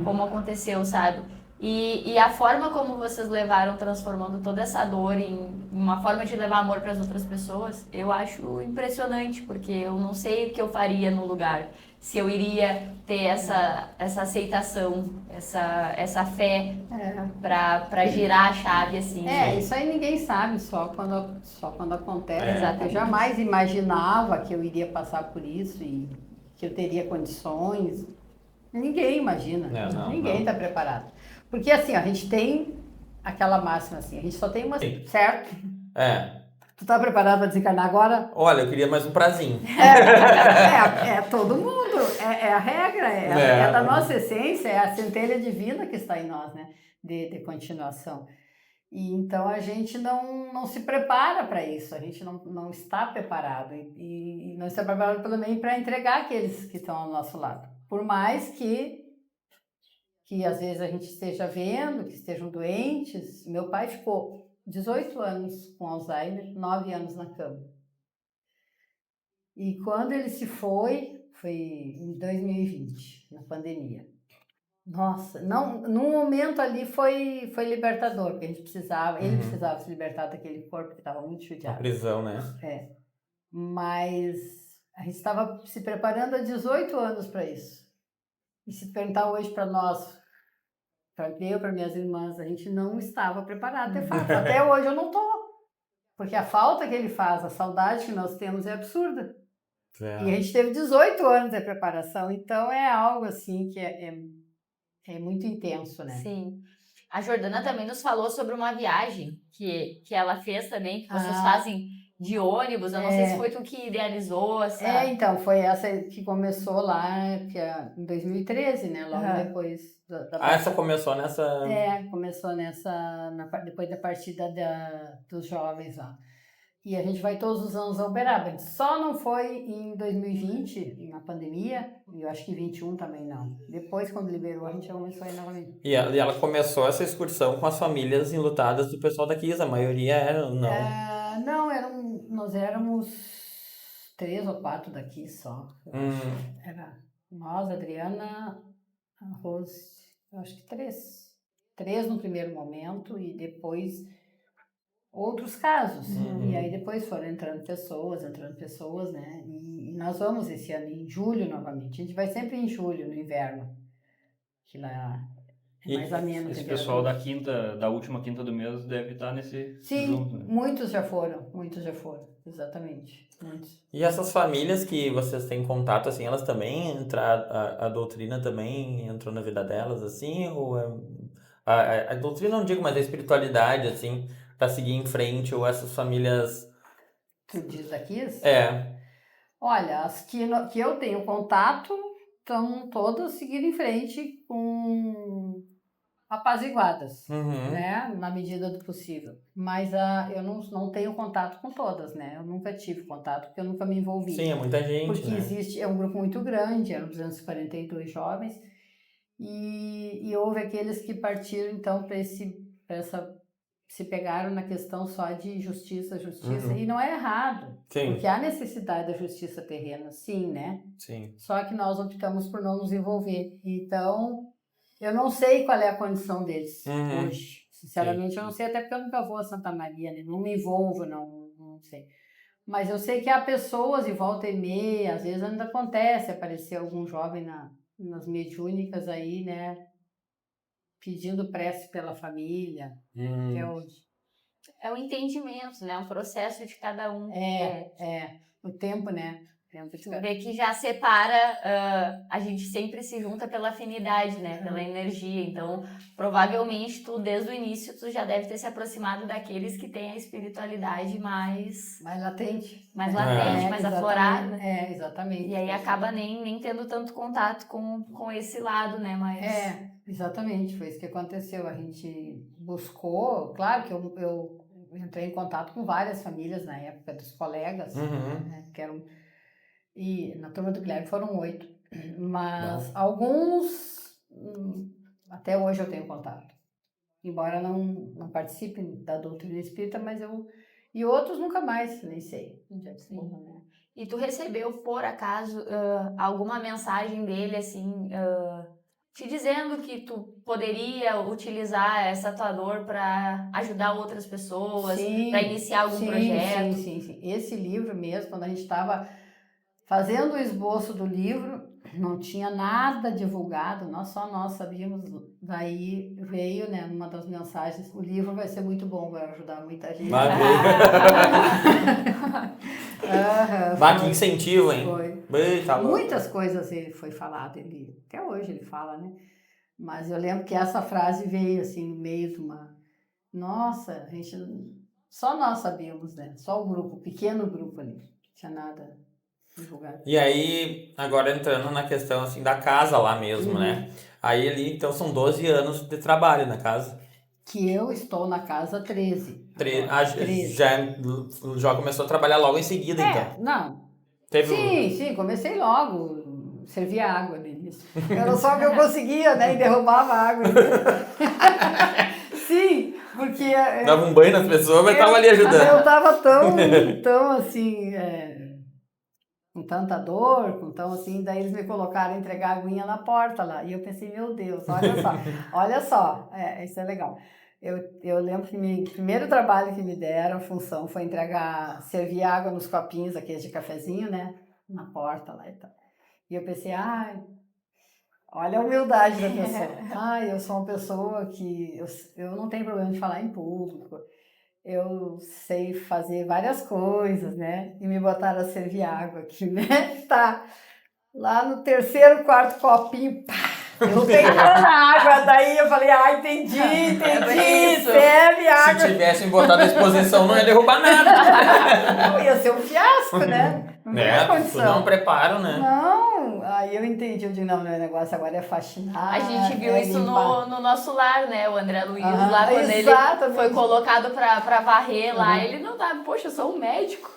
como aconteceu, sabe? E a forma como vocês levaram, transformando toda essa dor em uma forma de levar amor para as outras pessoas, eu acho impressionante, porque eu não sei o que eu faria no lugar. Se eu iria ter essa aceitação, essa fé para girar a chave, assim. Isso aí ninguém sabe, só quando acontece. Exatamente. Eu jamais imaginava que eu iria passar por isso e que eu teria condições. Ninguém imagina, ninguém está preparado. Porque assim, a gente tem aquela máxima assim, a gente só tem uma, certo? Tu tá preparado para desencarnar agora? Olha, eu queria mais um prazinho. É todo mundo, é a regra, é da nossa essência, é a centelha divina que está em nós, né? De continuação. E então a gente não se prepara para isso, a gente não está preparado e não está preparado também para entregar aqueles que estão ao nosso lado. Por mais que às vezes a gente esteja vendo, que estejam doentes. Meu pai ficou 18 anos com Alzheimer, 9 anos na cama. E quando ele se foi em 2020, na pandemia. Nossa, num momento ali foi libertador, porque ele precisava se libertar daquele corpo que estava muito judiado. A prisão, né? Mas a gente estava se preparando há 18 anos para isso. E se perguntar hoje para nós, para minhas irmãs, a gente não estava preparado, de fato. Até hoje eu não estou. Porque a falta que ele faz, a saudade que nós temos é absurda. E a gente teve 18 anos de preparação, então é algo assim que é muito intenso, né? Sim. A Jordana também nos falou sobre uma viagem que ela fez também, que vocês fazem de ônibus. Eu não sei se foi tu que idealizou essa... Então, foi essa que começou lá em 2013, né? Logo depois essa começou nessa... começou depois da partida dos jovens lá. E a gente vai todos os anos a Uberaba. A gente só não foi em 2020, na pandemia, e eu acho que em 2021 também não. Depois, quando liberou, a gente já começou a ir novamente. E ela começou essa excursão com as famílias enlutadas do pessoal da Kiss, a maioria era, não? Nós éramos 3 ou 4 daqui só. Era nós, Adriana, a Rose, eu acho que 3. 3 no primeiro momento e depois outros casos. E aí depois foram entrando pessoas, né? E nós vamos esse ano em julho novamente. A gente vai sempre em julho, no inverno. Que lá é mais ameno. Esse pessoal da última quinta do mês deve estar nesse junto, né? Muitos já foram, exatamente. Muitos. E essas famílias que vocês têm contato, assim, elas também a doutrina também entrou na vida delas, assim? Ou a doutrina não digo, mas a espiritualidade, assim, para seguir em frente, ou essas famílias... Tu diz daqui? Olha, as que eu tenho contato estão todas seguindo em frente com apaziguadas, né? Na medida do possível. Mas eu não tenho contato com todas, né? Eu nunca tive contato, porque eu nunca me envolvi. Sim, é muita gente, porque é um grupo muito grande, eram 242 jovens, e houve aqueles que partiram, então, se pegaram na questão só de justiça, e não é errado, porque há necessidade da justiça terrena, sim, né? Sim. Só que nós optamos por não nos envolver. Então, eu não sei qual é a condição deles hoje. Sinceramente, eu não sei, até porque eu nunca vou a Santa Maria, né? Não me envolvo, não sei. Mas eu sei que há pessoas, e volta e meia, às vezes ainda acontece, aparecer algum jovem nas mediúnicas aí, né? Pedindo prece pela família, até hoje. É o entendimento, né? Um processo de cada um. O tempo, né? Tu vê que já separa, a gente sempre se junta pela afinidade, né? Pela energia. Então, provavelmente, tu, desde o início, tu já deve ter se aproximado daqueles que têm a espiritualidade mais latente. Mais aflorada. Exatamente. E aí acaba nem tendo tanto contato com esse lado, né? Exatamente. Foi isso que aconteceu. A gente buscou, claro que eu entrei em contato com várias famílias na época dos colegas, né, que eram... E na turma do Guilherme foram 8. Mas alguns, até hoje eu tenho contato. Embora não participe da doutrina espírita, mas e outros nunca mais, nem sei. Né? E tu recebeu, por acaso, alguma mensagem dele, assim, te dizendo que tu poderia utilizar essa tua dor para ajudar outras pessoas, para iniciar algum projeto? Sim. Esse livro mesmo, quando a gente estava fazendo o esboço do livro, não tinha nada divulgado, só nós sabíamos. Daí veio, né, uma das mensagens: o livro vai ser muito bom, vai ajudar muita gente. Bah, que incentivo, hein? Foi. Bem, tá louco. Muitas coisas ele foi falado, até hoje ele fala, né? Mas eu lembro que essa frase veio assim no meio de uma... Nossa, só nós sabíamos, né? Só o grupo, o pequeno grupo ali. Não tinha nada divulgado. E aí, agora entrando na questão assim da casa lá mesmo, né? Aí ali, então, são 12 anos de trabalho na casa. Que eu estou na casa 13. Ah, 13. já começou a trabalhar logo em seguida, então. Não. Teve Sim, comecei logo. Servia água no início. Era só o que eu conseguia, né? E derrubava a água. Sim, porque... Dava um banho nas pessoas, mas tava ali ajudando. Eu tava tão assim... com tanta dor, assim, daí eles me colocaram a entregar a aguinha na porta lá, e eu pensei, meu Deus, olha só, isso é legal. Eu lembro que o primeiro trabalho que me deram, a função, foi servir água nos copinhos, aqueles de cafezinho, né, na porta lá e tal. E eu pensei, olha a humildade da pessoa. Eu sou uma pessoa que, eu não tenho problema de falar em público, eu sei fazer várias coisas, né? E me botaram a servir água aqui, né? Tá. Lá no terceiro, quarto copinho, pá! Eu peguei na água, daí eu falei, entendi, serve água. Se tivessem botado a exposição, não ia derrubar nada. Não, ia ser um fiasco, né? Não tinha condição. Não preparo, né? Não, aí eu entendi, eu digo, não, meu negócio agora é faxinar. A gente viu isso no nosso lar, né? O André Luiz Aham, lá, quando exatamente. ele foi colocado pra varrer lá, ele não tava, poxa, eu sou um médico.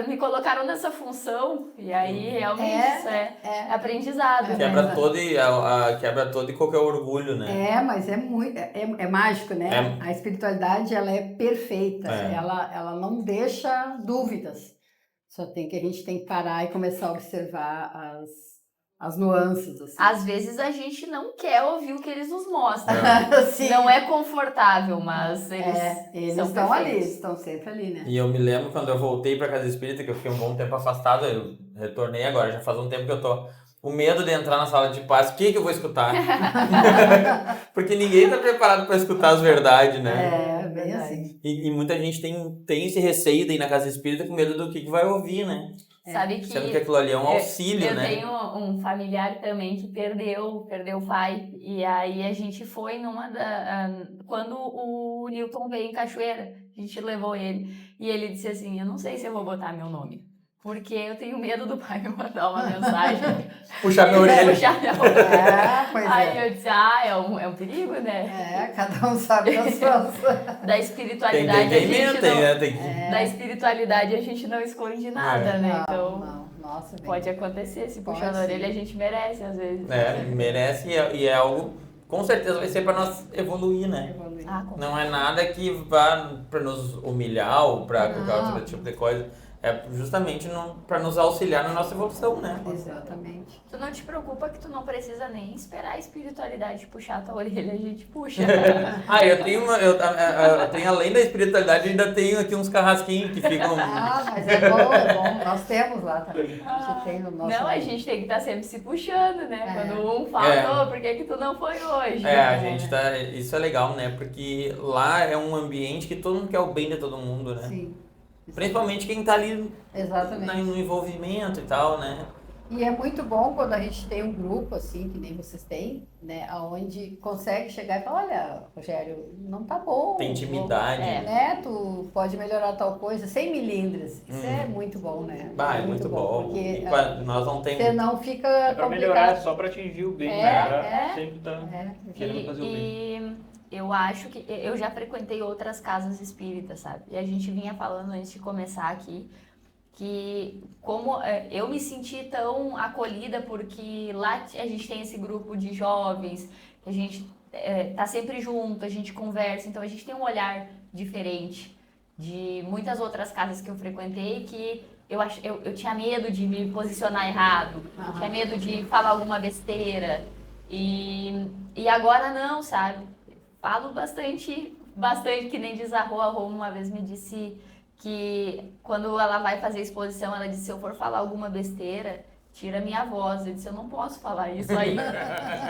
Me colocaram nessa função, e aí realmente isso é aprendizado. Quebra todo e qualquer orgulho, né? Mas é mágico, né? A espiritualidade, ela é perfeita, ela não deixa dúvidas. Só a gente tem que parar e começar a observar as nuances. Assim. Às vezes a gente não quer ouvir o que eles nos mostram. Sim. Não é confortável, mas eles estão ali, estão sempre ali, né? E eu me lembro quando eu voltei pra casa espírita, que eu fiquei um bom tempo afastado, eu retornei agora, já faz um tempo que eu tô com medo de entrar na sala de paz. O que eu vou escutar? Porque ninguém tá preparado pra escutar as verdades, né? Bem assim. E muita gente tem esse receio de ir na casa espírita com medo do que vai ouvir, né? Sabe que sendo que aquilo ali é um auxílio, né? Eu tenho um familiar também que perdeu o pai. E aí a gente foi quando o Newton veio em Cachoeira, a gente levou ele. E ele disse assim, eu não sei se eu vou botar meu nome. Porque eu tenho medo do pai me mandar uma mensagem. Puxar minha orelha. Aí eu disse, é um perigo, né? Cada um sabe das suas. Da espiritualidade Da espiritualidade a gente não esconde nada, né? Então, Nossa, pode acontecer, se puxar na orelha a gente merece, às vezes. Merece e é algo, com certeza vai ser para nós evoluir, né? Não é nada que vá para nos humilhar ou para qualquer outro tipo de coisa. É justamente para nos auxiliar na nossa evolução, né? Exatamente. Tu não te preocupa que tu não precisa nem esperar a espiritualidade puxar a tua orelha, a gente puxa. Eu tenho além da espiritualidade, ainda tenho aqui uns carrasquinhos que ficam... Mas é bom. Nós temos lá também. A gente tem que estar sempre se puxando, né? Quando um fala, por que tu não foi hoje? A gente tá... Isso é legal, né? Porque lá é um ambiente que todo mundo quer o bem de todo mundo, né? Sim. Principalmente quem tá ali no envolvimento e tal, né? E é muito bom quando a gente tem um grupo, assim, que nem vocês têm, né? Onde consegue chegar e falar, olha, Rogério, não tá bom. Tem intimidade. Né? Tu pode melhorar tal coisa, sem milindres. Isso é muito bom, né? É muito bom. Porque nós não temos... Você não fica pra melhorar, só pra atingir o bem, né? Sempre tá querendo fazer o bem. Eu acho que... Eu já frequentei outras casas espíritas, sabe? E a gente vinha falando antes de começar aqui, que como eu me senti tão acolhida, porque lá a gente tem esse grupo de jovens, que a gente tá sempre junto, a gente conversa, então a gente tem um olhar diferente de muitas outras casas que eu frequentei, que eu tinha medo de me posicionar errado, tinha medo de falar alguma besteira, e agora não, sabe? Falo bastante, que nem diz a Rô uma vez me disse que quando ela vai fazer exposição, ela disse, se eu for falar alguma besteira, tira minha voz. Eu disse, eu não posso falar isso ainda.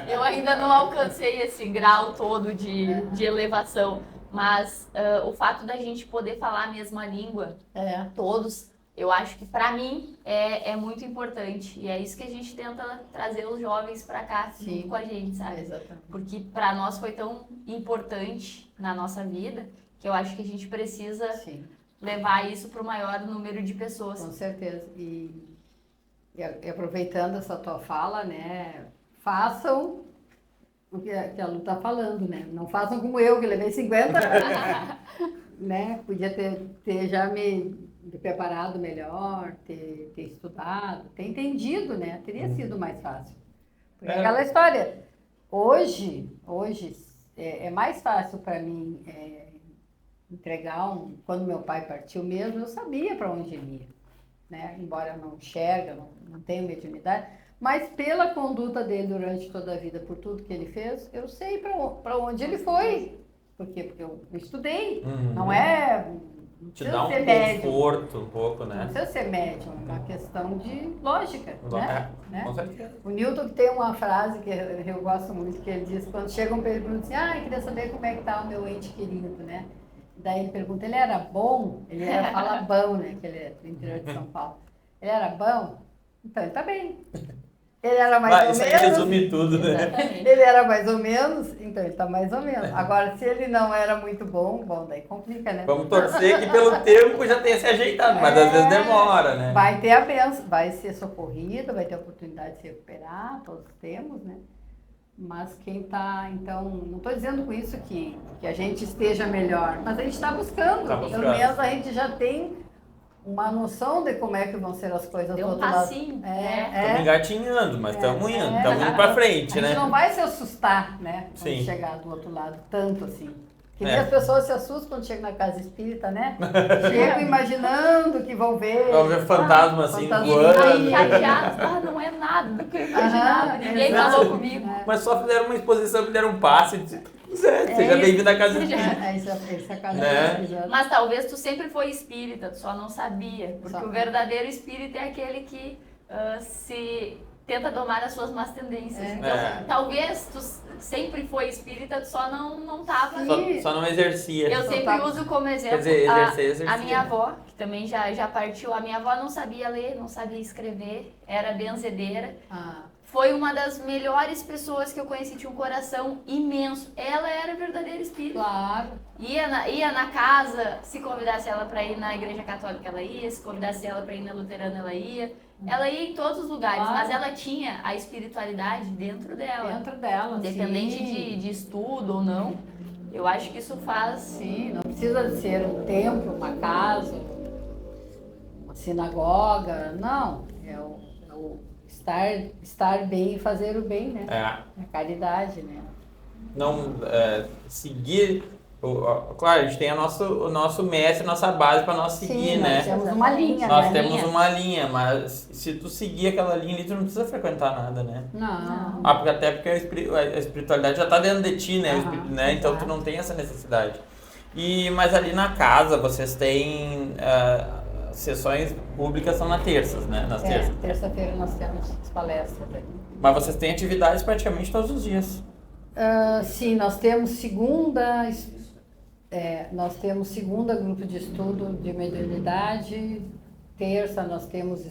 Eu ainda não alcancei esse grau todo de elevação. mas o fato da gente poder falar a mesma língua, É. todos, eu acho que para mim é muito importante. E é isso que a gente tenta trazer os jovens para cá junto com a gente, sabe? Exatamente. Porque para nós foi tão importante na nossa vida que eu acho que a gente precisa Sim, levar isso para o maior número de pessoas. com certeza. E aproveitando essa tua fala, né? Façam o que a Lu está falando, né? Não façam como eu, que levei 50 anos, né? Podia ter já me preparado melhor, ter estudado, ter entendido, né? Teria sido mais fácil. Porque aquela história, hoje é mais fácil para mim entregar quando meu pai partiu mesmo, eu sabia para onde ele ia, né? Embora eu não enxergue, não tenha mediunidade, mas pela conduta dele durante toda a vida, por tudo que ele fez, eu sei para onde ele foi. Por quê? Porque eu estudei, não é... Não Te precisa dá um ser médium, conforto um pouco, não né? precisa ser médium, é uma questão de lógica, né? Com certeza. O Newton tem uma frase que eu gosto muito, que ele diz, quando chegam perguntam assim, eu queria saber como é que tá o meu ente querido, né? Daí ele pergunta, ele era bom? Ele era falabão, né? Que ele é do interior de São Paulo. Ele era bom? Então ele tá bem. Ele era mais ou Isso aí menos. resume tudo, né? Ele era mais ou menos, então ele tá mais ou menos. Agora, se ele não era muito bom, daí complica, né? Vamos torcer que pelo tempo já tenha se ajeitado, mas às vezes demora, né? Vai ter a benção, vai ser socorrido, vai ter a oportunidade de se recuperar, todos temos, né? Mas quem tá, então, não estou dizendo com isso que a gente esteja melhor, mas a gente está buscando. Pelo menos a gente já tem uma noção de como é que vão ser as coisas Deu do um outro lado. passinho. Estamos engatinhando, mas estamos indo pra frente, A né? gente não vai se assustar, né? Quando Sim. chegar do outro lado, tanto assim. Que nem as pessoas se assustam quando chegam na casa espírita, né? Chegam imaginando que vão ver. Vão ver fantasma assim fantasma. voando. Aí, chateados, não é nada do que eu imaginava, ninguém exato. falou comigo. Mas só fizeram uma exposição, me deram um passe e disseram, seja bem-vindo à casa espírita. Essa casa Né? exato. Mas talvez tu sempre foi espírita, tu só não sabia. Porque Só. o verdadeiro espírita é aquele que se tenta domar as suas más tendências. Então, talvez tu sempre foi espírita, tu só não tava. Só não exercia. Eu sempre uso como exemplo Quer dizer, exercia. a minha avó, que também já partiu. A minha avó não sabia ler, não sabia escrever, era benzedeira. Foi uma das melhores pessoas que eu conheci, tinha um coração imenso. Ela era verdadeira espírita. Claro. Ia na casa, se convidasse ela para ir na igreja católica, ela ia. Se convidasse ela para ir na luterana, ela ia. Ela ia em todos os lugares, Claro. mas ela tinha a espiritualidade dentro dela. Dentro dela, Independente sim. de estudo ou não. Eu acho que isso faz... Sim, não precisa ser um templo, uma casa, uma sinagoga. Não, é o estar bem e fazer o bem, né? A caridade, né? Não seguir. Claro, a gente tem o nosso mestre, nossa base para nós seguir, Sim, né? nós temos uma linha, Nós né? temos uma linha, mas se tu seguir aquela linha ali, tu não precisa frequentar nada, né? Não. Porque a espiritualidade já tá dentro de ti, né? Né? Então tu exato. não tem essa necessidade. Mas ali na casa vocês têm sessões públicas, são nas terças, né? Nas terças. Terça-feira nós temos as palestras aí. Mas vocês têm atividades praticamente todos os dias. Sim, nós temos segunda grupo de estudo de mediunidade. Terça nós temos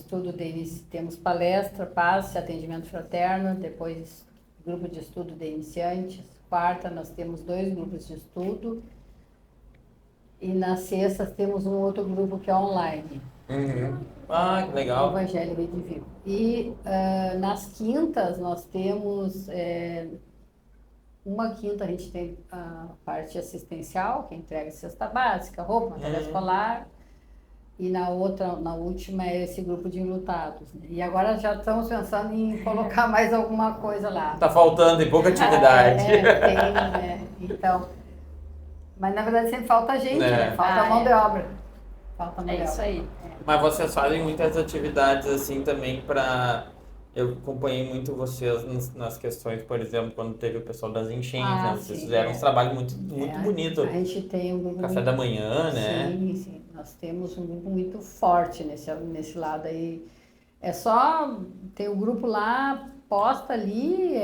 temos palestra, passe, atendimento fraterno, depois grupo de estudo de iniciantes. Quarta nós temos 2 grupos de estudo. E na sexta temos um outro grupo que é online. Que legal. O Evangelho Rede Vivo. E nas quintas nós temos... uma quinta a gente tem a parte assistencial, que entrega cesta básica, roupa, material escolar. E na última é esse grupo de enlutados. Né? E agora já estamos pensando em colocar mais alguma coisa lá. Tá faltando, tem pouca atividade. Tem, né? Então... Mas na verdade sempre falta gente, né? Falta mão de obra. Falta mão de obra. isso aí. Mas vocês fazem muitas atividades assim também para... Eu acompanhei muito vocês nas questões, por exemplo, quando teve o pessoal das enchentes, né? Vocês fizeram um trabalho muito bonito. A gente tem um grupo Café da manhã, né? Sim. Nós temos um grupo muito forte nesse lado aí. É só... Tem um grupo lá, posta ali,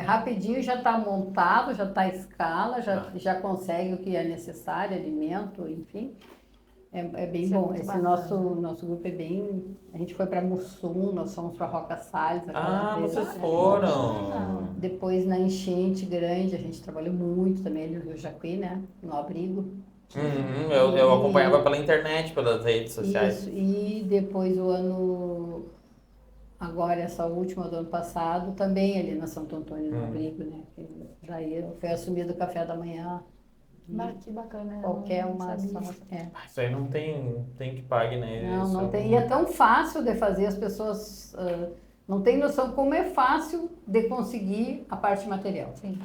Rapidinho já está montado, já está à escala, já consegue o que é necessário, alimento, enfim. É bem bom. Esse nosso grupo é bem... A gente foi para Mussum, nós fomos para Roca Salles. Vocês foram! Depois na enchente grande, a gente trabalhou muito também ali no Rio Jacuí, né? No abrigo. Eu acompanhava pela internet, pelas redes sociais. Isso, e depois agora essa última do ano passado, também ali na Santo Antônio no abrigo, né? Daí foi assumido o café da manhã. Que bacana. Qualquer uma ação. Isso aí não tem que pague, né? Não tem. E é tão fácil de fazer, as pessoas não têm noção como é fácil de conseguir a parte material. Sim.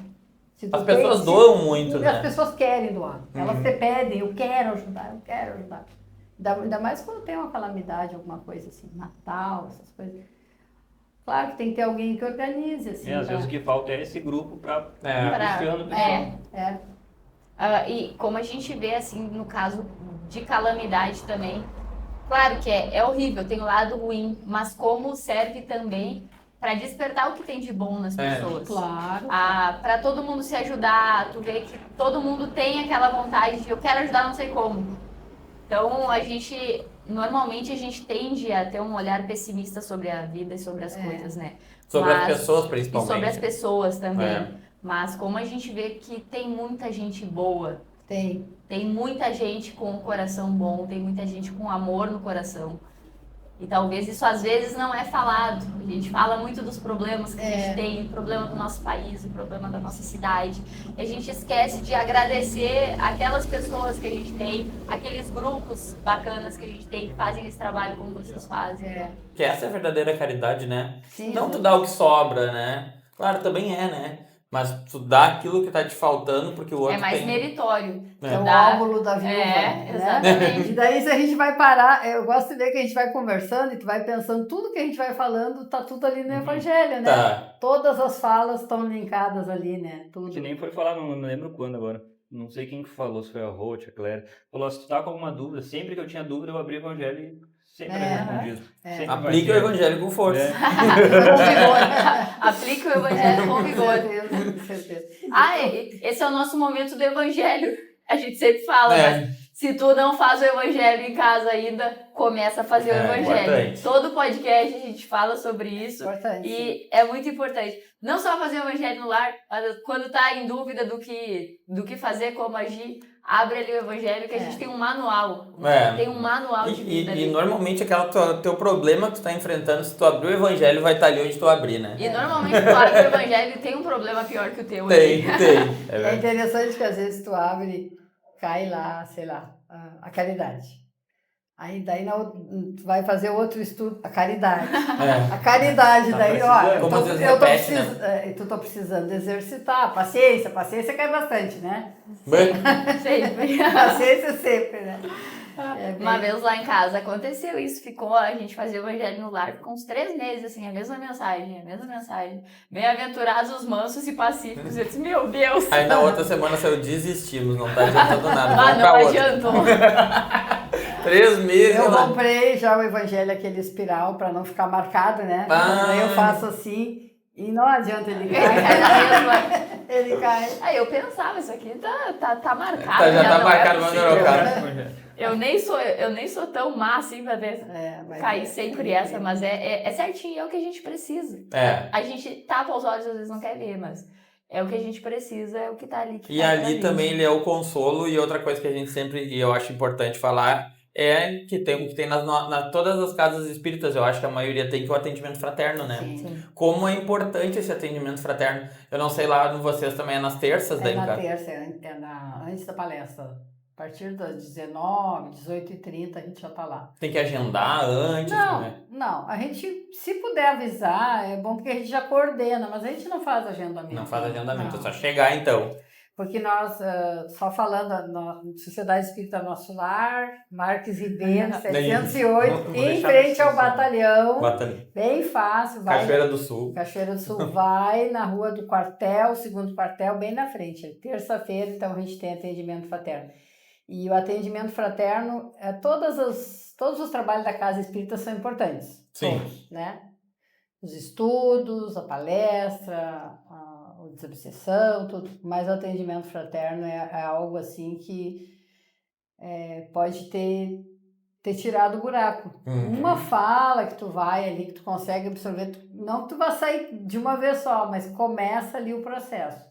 As pessoas doam muito, né? As pessoas querem doar. Elas te pedem, eu quero ajudar. Ainda mais quando tem uma calamidade, alguma coisa assim, Natal, essas coisas. Claro que tem que ter alguém que organize, assim. Às vezes o que falta é esse grupo para puxando o pessoal. E como a gente vê, assim, no caso de calamidade também, claro que é horrível, tem o lado ruim, mas como serve também para despertar o que tem de bom nas pessoas. Claro. Para todo mundo se ajudar, tu vê que todo mundo tem aquela vontade de eu quero ajudar, não sei como. Então, normalmente a gente tende a ter um olhar pessimista sobre a vida e sobre as coisas, né? Sobre as pessoas, principalmente. E sobre as pessoas também. Mas como a gente vê que tem muita gente boa. Tem muita gente com um coração bom, tem muita gente com amor no coração. E talvez isso às vezes não é falado. A gente fala muito dos problemas que a gente tem, o problema do nosso país, o problema da nossa cidade. E a gente esquece de agradecer aquelas pessoas que a gente tem, aqueles grupos bacanas que a gente tem, que fazem esse trabalho como vocês fazem. Que essa é a verdadeira caridade, né? Sim, não tu dá o que sobra, né? Claro, também né? Mas tu dá aquilo que tá te faltando porque o outro é mais tem... meritório. É o óvulo da viúva. Né? Exatamente. E daí se a gente vai parar, eu gosto de ver que a gente vai conversando e tu vai pensando, tudo que a gente vai falando tá tudo ali no Evangelho, né? Tá. Todas as falas estão linkadas ali, né? Tudo. Que nem foi falar, não lembro quando agora. Não sei quem que falou, se foi a Ruth, a Claire. Falou, se tu tá com alguma dúvida, sempre que eu tinha dúvida, eu abri o Evangelho e sempre respondido. Aplique o Evangelho com força. Aplique o Evangelho com vigor. Com certeza. Esse é o nosso momento do Evangelho. A gente sempre fala, mas se tu não faz o Evangelho em casa ainda, começa a fazer o Evangelho. Importante. Todo podcast a gente fala sobre isso. Importante. E é muito importante. Não só fazer o Evangelho no lar, mas quando tá em dúvida do que fazer, como agir, abre ali o Evangelho, que a gente tem um manual. Tem um manual de vida ali. E normalmente teu problema que tu tá enfrentando, se tu abrir o Evangelho, vai estar ali onde tu abrir, né? E normalmente tu abre o Evangelho e tem um problema pior que o teu. Tem. É interessante que às vezes tu abre, cai lá, sei lá, a caridade. Aí daí tu vai fazer outro estudo, a caridade. A caridade, daí, olha, eu tô precisando exercitar, paciência cai bastante, né? Sempre. Paciência sempre, né? Uma vez lá em casa aconteceu isso, a gente fazia o Evangelho no lar, ficou uns 3 meses, assim, a mesma mensagem. Bem-aventurados os mansos e pacíficos. Eu disse, meu Deus! Aí na outra semana saiu, desistimos, não tá adiantando nada. Não adiantou. 3 meses. Eu comprei já o Evangelho, aquele espiral, para não ficar marcado, né? Daí eu faço assim e não adianta ele cair. Ele cai. Aí eu pensava, isso aqui tá marcado. Já tá marcado, mas cara. Eu nem sou tão má assim pra ver cair sempre essa, mas é certinho, é o que a gente precisa. A gente tapa os olhos, às vezes não quer ver, mas é o que a gente precisa, é o que tá ali. E ali também ele é o consolo, e outra coisa que a gente sempre, e eu acho importante falar, é que tem nas todas as casas espíritas, eu acho que a maioria tem, que é o atendimento fraterno, né? Sim. Como é importante esse atendimento fraterno. Eu não sei lá, vocês também é nas terças daí, cara? Terça, antes da palestra. A partir das 19, 18h30 a gente já tá lá. Tem que agendar antes, né? Não, a gente, se puder avisar, é bom porque a gente já coordena, mas a gente não faz agendamento. Não faz agendamento, é só chegar então. Porque nós, só falando, na Sociedade Espírita Nosso Lar, Marques Ribeiro, 708, em frente ao batalhão, bem fácil. Cachoeira do Sul. Cachoeira do Sul, vai na rua do quartel, segundo quartel, bem na frente. Terça-feira, então, a gente tem atendimento fraterno. E o atendimento fraterno, todos os trabalhos da Casa Espírita são importantes. Sim. Todos, né? os estudos, a palestra, o desobsessão, tudo. Mas o atendimento fraterno é algo assim que pode ter tirado o buraco. Uma fala que tu vai ali, que tu consegue absorver, não que tu vai sair de uma vez só, mas começa ali o processo.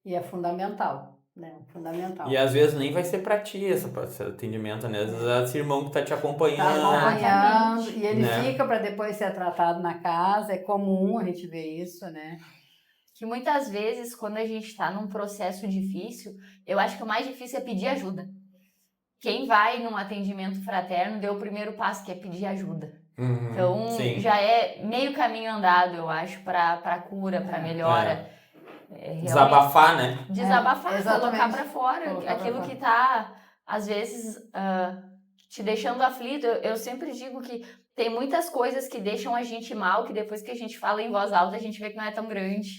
E é fundamental, né? Fundamental. E às vezes nem vai ser pra ti esse atendimento, né? Às vezes é esse irmão que tá te acompanhando. Tá acompanhando, e ele né? fica para depois ser tratado na casa, é comum a gente ver isso, né? Que muitas vezes, quando a gente está num processo difícil, eu acho que o mais difícil é pedir ajuda. Quem vai num atendimento fraterno deu o primeiro passo, que é pedir ajuda. Então, sim. já é meio caminho andado, eu acho, para cura, para melhora. Desabafar, né? Desabafar, exatamente. colocar para fora aquilo que tá, às vezes, te deixando aflito. Eu sempre digo que tem muitas coisas que deixam a gente mal, que depois que a gente fala em voz alta, a gente vê que não é tão grande.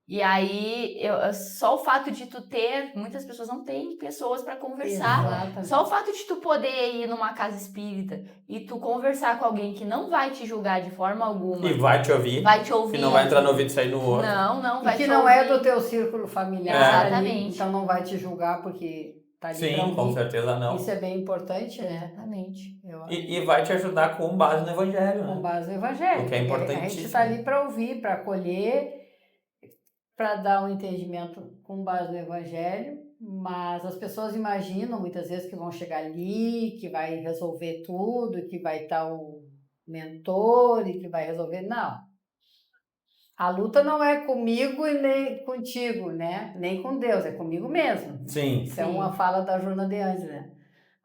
E aí, só o fato de tu ter, muitas pessoas não têm pessoas para conversar. Exatamente. Só o fato de tu poder ir numa casa espírita e tu conversar com alguém que não vai te julgar de forma alguma. E vai te ouvir. Que não vai entrar no ouvido e sair no outro. Não vai e que te não ouvir. é do teu círculo familiar. Exatamente. Ali, então não vai te julgar porque tá ali pra Sim, com ouvir. certeza não. Isso é bem importante, né? Exatamente. E vai te ajudar com base no evangelho, Com né? base no evangelho. O que é importantíssimo. A gente está ali para ouvir, para acolher, para dar um entendimento com base no evangelho, mas as pessoas imaginam muitas vezes que vão chegar ali, que vai resolver tudo, que vai estar o mentor e que vai resolver. Não. A luta não é comigo e nem contigo, né? Nem com Deus, é comigo mesmo. Sim. Isso é uma fala da Joana de Anjos, né?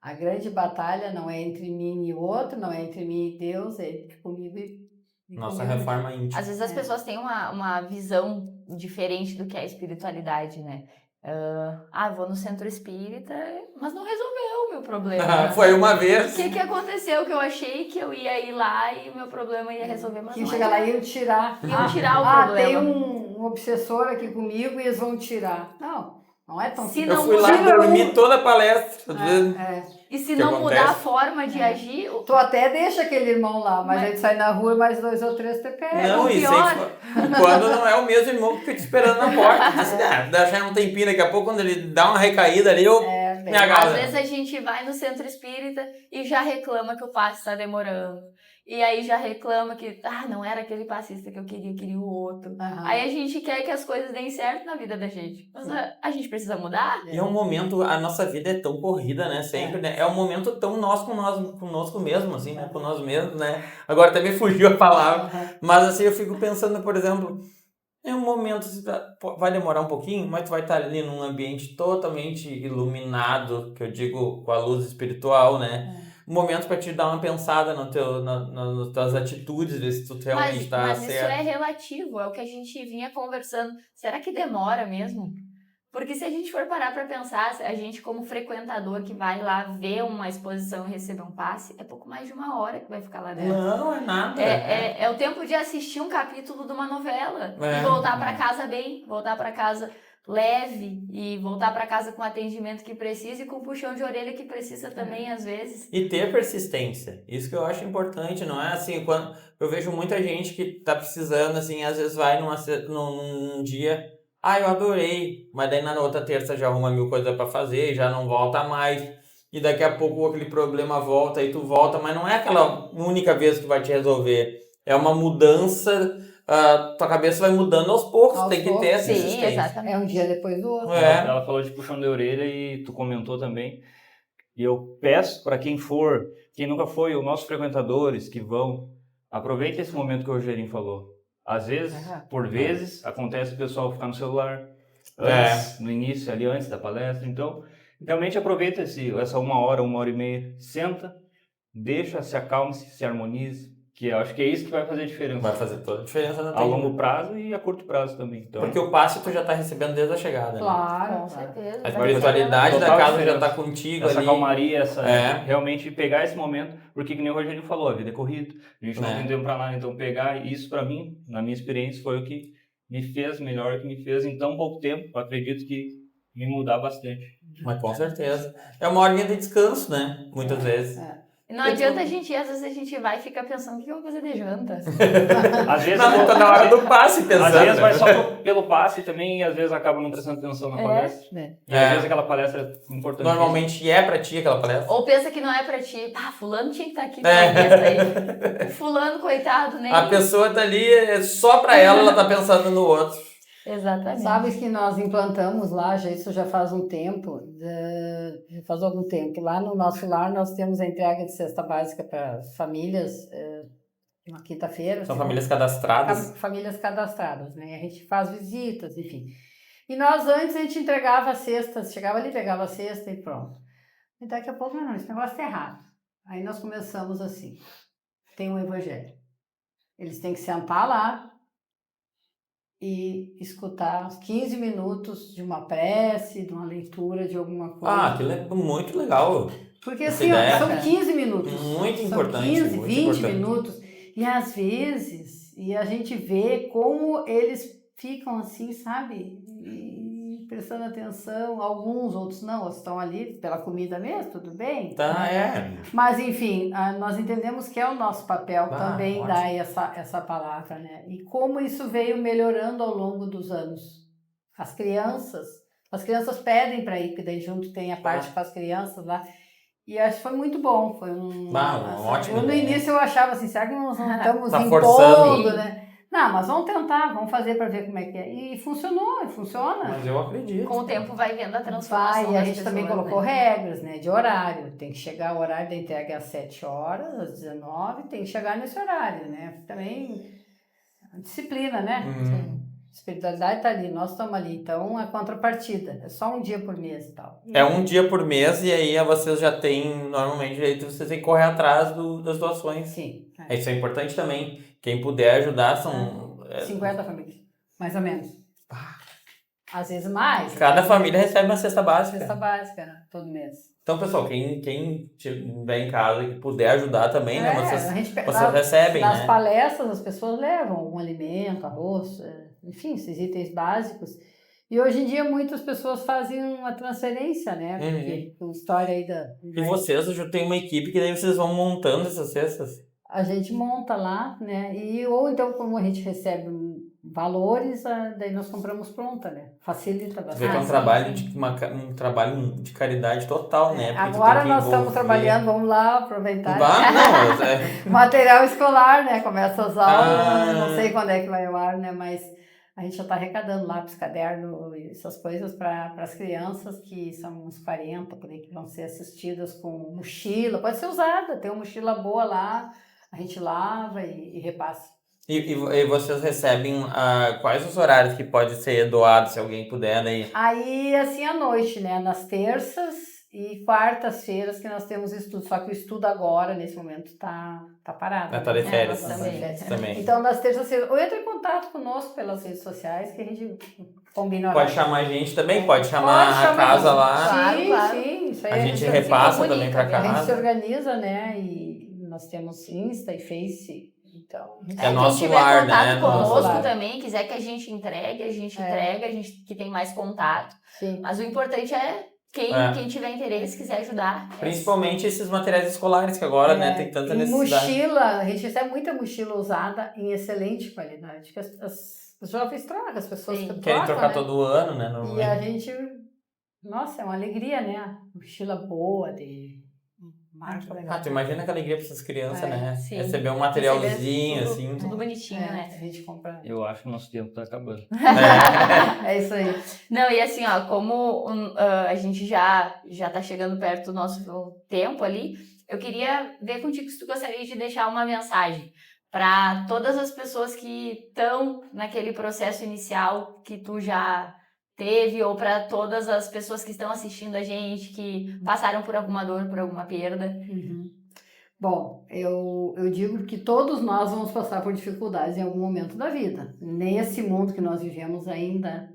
A grande batalha não é entre mim e o outro, não é entre mim e Deus, é entre comigo e Nossa comigo. reforma íntima. Às vezes as pessoas têm uma visão diferente do que é a espiritualidade, né? Vou no centro espírita, mas não resolveu o meu problema. Foi uma vez. O que aconteceu? Que eu achei que eu ia ir lá e o meu problema ia resolver, mas Que não chega lá e iam tirar. Iam tirar o problema. Tem um obsessor aqui comigo e eles vão tirar. Não é tão Se simples. não Eu fui lá mudar- dormir toda a palestra. E se que não mudar a acontece? forma de agir, Tu até deixa aquele irmão lá, mas a gente sai na rua e mais 2 ou 3 te pegam. Não, o isso pior. aí, quando não é o mesmo irmão que fica te esperando na porta. Diz, deixar um tempinho, daqui a pouco, quando ele dá uma recaída ali, eu me agarro. Às vezes a gente vai no centro espírita e já reclama que o passe está demorando. E aí já reclama que, não era aquele passista que eu queria o outro. Aí a gente quer que as coisas deem certo na vida da gente. Mas a gente precisa mudar? E é um momento, a nossa vida é tão corrida, né? Sempre, né? É um momento tão conosco mesmo, assim, né? Com nós mesmos, né? Agora até me fugiu a palavra. Mas assim, eu fico pensando, por exemplo, é um momento, vai demorar um pouquinho, mas tu vai estar ali num ambiente totalmente iluminado, que eu digo com a luz espiritual, né? Um momento para te dar uma pensada nas tuas atitudes, ver se tu realmente está mas certo. isso é relativo, é o que a gente vinha conversando. Será que demora mesmo? Porque se a gente for parar para pensar, a gente como frequentador que vai lá ver uma exposição e receber um passe, é pouco mais de 1 hora que vai ficar lá dentro. Não, é nada. É o tempo de assistir um capítulo de uma novela e voltar para casa bem, voltar para casa leve e voltar para casa com o atendimento que precisa e com o puxão de orelha que precisa também, às vezes. E ter persistência. Isso que eu acho importante, não é assim, quando eu vejo muita gente que tá precisando, assim, às vezes vai num dia, eu adorei, mas daí na outra terça já arruma 1000 coisas para fazer, já não volta mais, e daqui a pouco aquele problema volta e tu volta, mas não é aquela única vez que vai te resolver, é uma mudança. Tua cabeça vai mudando aos poucos, tem que ter essa Sim, exatamente. É um dia depois do outro. Ela falou de puxão de orelha e tu comentou também. E eu peço para quem nunca foi, os nossos frequentadores que vão, aproveite esse momento que o Rogerinho falou. Às vezes, por vezes, acontece o pessoal ficar no celular no início, ali antes da palestra. Então, realmente aproveita essa 1 hora, 1h30, senta, se acalme-se, se harmonize. Que eu acho que é isso que vai fazer a diferença. Vai fazer toda a diferença a longo prazo e a curto prazo também. Então, porque o passe tu já tá recebendo desde a chegada, claro, né? Com certeza. A espiritualidade da casa já tá contigo essa ali. calmaria, realmente pegar esse momento, porque que nem o Rogério falou, a vida é corrida, a gente não tem tempo pra nada, então pegar isso pra mim, na minha experiência, foi o que me fez melhor, que me fez em tão pouco tempo, eu acredito que me mudar bastante. Mas com certeza. É uma horinha de descanso, né? Muitas vezes. Não adianta a gente, às vezes a gente vai e fica pensando, o que eu vou fazer de janta? Às vezes, Não, tá na hora do passe pensando. às vezes vai né? só pelo passe também e às vezes acaba não prestando atenção na palestra. né? E às vezes aquela palestra é importante. Normalmente é pra ti aquela palestra. Ou pensa que não é pra ti. Pá, fulano tinha que estar aqui pra isso aí. O fulano, coitado, nem... A pessoa tá ali, só pra ela tá pensando no outro. Exatamente. Sabes que nós implantamos lá, isso já faz um tempo, já faz algum tempo. Lá no nosso lar nós temos a entrega de cesta básica para famílias, uma quinta-feira. São famílias cadastradas. Famílias cadastradas, né? A gente faz visitas, enfim. E nós antes a gente entregava a cesta, chegava ali, pegava a cesta e pronto. E daqui a pouco, não, esse negócio tá errado. Aí nós começamos assim, tem um evangelho. Eles têm que sentar lá e escutar uns 15 minutos de uma prece, de uma leitura, de alguma coisa. Ah, aquilo é muito legal. Porque essa assim, ó, ideia, são cara. 15 minutos. Muito são importante, 15, muito 20 importante. minutos. E às vezes, a gente vê como eles ficam assim, sabe? E prestando atenção. Alguns, outros não, estão ali pela comida mesmo, tudo bem. Tá, é. Mas, enfim, nós entendemos que é o nosso papel também ótimo. dar essa palavra, né? E como isso veio melhorando ao longo dos anos. As crianças pedem para ir, porque daí junto tem a parte com as crianças lá. E acho que foi muito bom. Foi ótimo. No início eu achava assim, será que nós não estamos Tá impondo, forçando. né? Não, mas vamos tentar, vamos fazer para ver como é que é. E funcionou, funciona. Mas eu acredito. Com o tempo vai vendo a transformação. Vai, e a das gente também pessoas, colocou né? regras, né, de horário. Tem que chegar, o horário da entrega é às 7 horas, às 19, tem que chegar nesse horário, né? Também disciplina, né? Espiritualidade está ali, nós estamos ali. Então, a contrapartida é só um dia por mês e tal. É um dia por mês e aí vocês já têm, normalmente, vocês têm que correr atrás das doações. Sim. Isso é importante também. Quem puder ajudar são... 50 famílias, mais ou menos. Às vezes mais. Cada família recebe uma cesta básica. Cesta básica, né? Todo mês. Então, pessoal, quem estiver em casa e puder ajudar também, né? Vocês nas, recebem, nas né? palestras as pessoas levam algum alimento, arroz, enfim, esses itens básicos. E hoje em dia muitas pessoas fazem uma transferência, né? Porque a história aí da... E vocês já tem uma equipe que daí vocês vão montando essas cestas? A gente monta lá, né? Ou então, como a gente recebe valores, daí nós compramos pronta, né? Facilita bastante. Vê que é um trabalho de caridade total, né? Porque Agora nós estamos trabalhando, vamos lá aproveitar. Material escolar, né? Começa as aulas, não sei quando é que vai ao ar, né? Mas a gente já está arrecadando lápis, caderno, essas coisas para as crianças, que são uns 40, por aí, que vão ser assistidas com mochila. Pode ser usada, tem uma mochila boa lá, a gente lava e repassa. E vocês recebem quais os horários que pode ser doado, se alguém puder, né? Aí, assim, à noite, né? Nas terças e quartas-feiras que nós temos estudo. Só que o estudo agora, nesse momento, tá parado. Tá de férias também. Então, nas terças-feiras, ou entra em contato conosco pelas redes sociais, que a gente combina horário. Pode chamar a gente também, pode chamar a casa lá. Sim, isso aí a gente repassa também para casa. A gente se organiza, né? E nós temos Insta e Face. Então, nosso quem tiver lar, contato né? conosco também, quiser que a gente entregue, a gente entrega, a gente que tem mais contato. Sim. Mas o importante é quem tiver interesse, quiser ajudar. Principalmente esses materiais escolares que agora, né, tem tanta necessidade. Mochila, a gente recebe muita mochila usada em excelente qualidade, que as jovens trocam, as pessoas querem trocar, né? Todo ano, né? E a gente, nossa, é uma alegria, né? Mochila boa, de marca legal. Tu imagina que alegria para essas crianças, né? Sim. Receber um materialzinho, tudo, assim. Tudo bonitinho, né? A gente compra. Eu acho que o nosso tempo tá acabando. É isso aí. Não, e assim, ó, como a gente já tá chegando perto do nosso tempo ali, eu queria ver contigo se tu gostaria de deixar uma mensagem para todas as pessoas que estão naquele processo inicial que tu já teve, ou para todas as pessoas que estão assistindo a gente, que passaram por alguma dor, por alguma perda. Bom, eu digo que todos nós vamos passar por dificuldades em algum momento da vida. Nesse mundo que nós vivemos ainda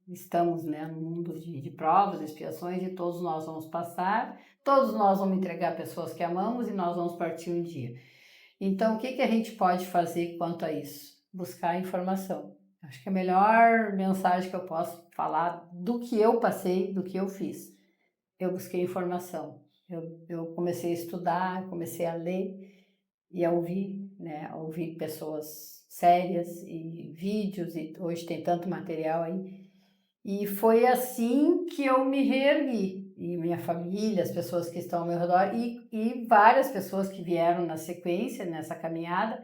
estamos, né, no mundo de provas, expiações, e todos nós vamos passar, todos nós vamos entregar pessoas que amamos e nós vamos partir um dia. Então, o que a gente pode fazer quanto a isso? Buscar informação. Acho que a melhor mensagem que eu posso falar do que eu passei, do que eu fiz. Eu busquei informação. Eu comecei a estudar, comecei a ler e a ouvir, né? A ouvir pessoas sérias e vídeos, e hoje tem tanto material aí. E foi assim que eu me reergui. E minha família, as pessoas que estão ao meu redor e várias pessoas que vieram na sequência, nessa caminhada,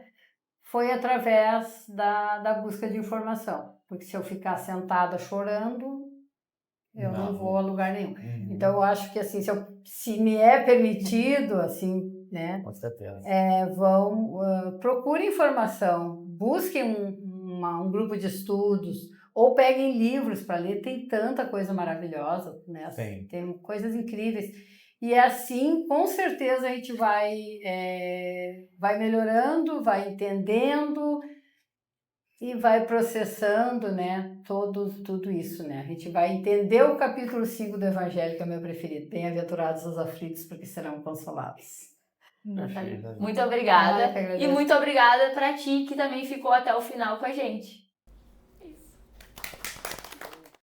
foi através da busca de informação. Porque se eu ficar sentada chorando, eu não vou a lugar nenhum. Então, eu acho que assim, se me é permitido, assim, né? Com certeza. Procurem informação, busquem um grupo de estudos, ou peguem livros para ler, tem tanta coisa maravilhosa, né? Sim. Tem coisas incríveis. E assim, com certeza, a gente vai melhorando, vai entendendo e vai processando, né, tudo isso, né? A gente vai entender o capítulo 5 do Evangelho, que é o meu preferido. Bem-aventurados os aflitos, porque serão consolados. Perfeito. Muito obrigada. Ah, que agradeço. E muito obrigada para ti que também ficou até o final com a gente.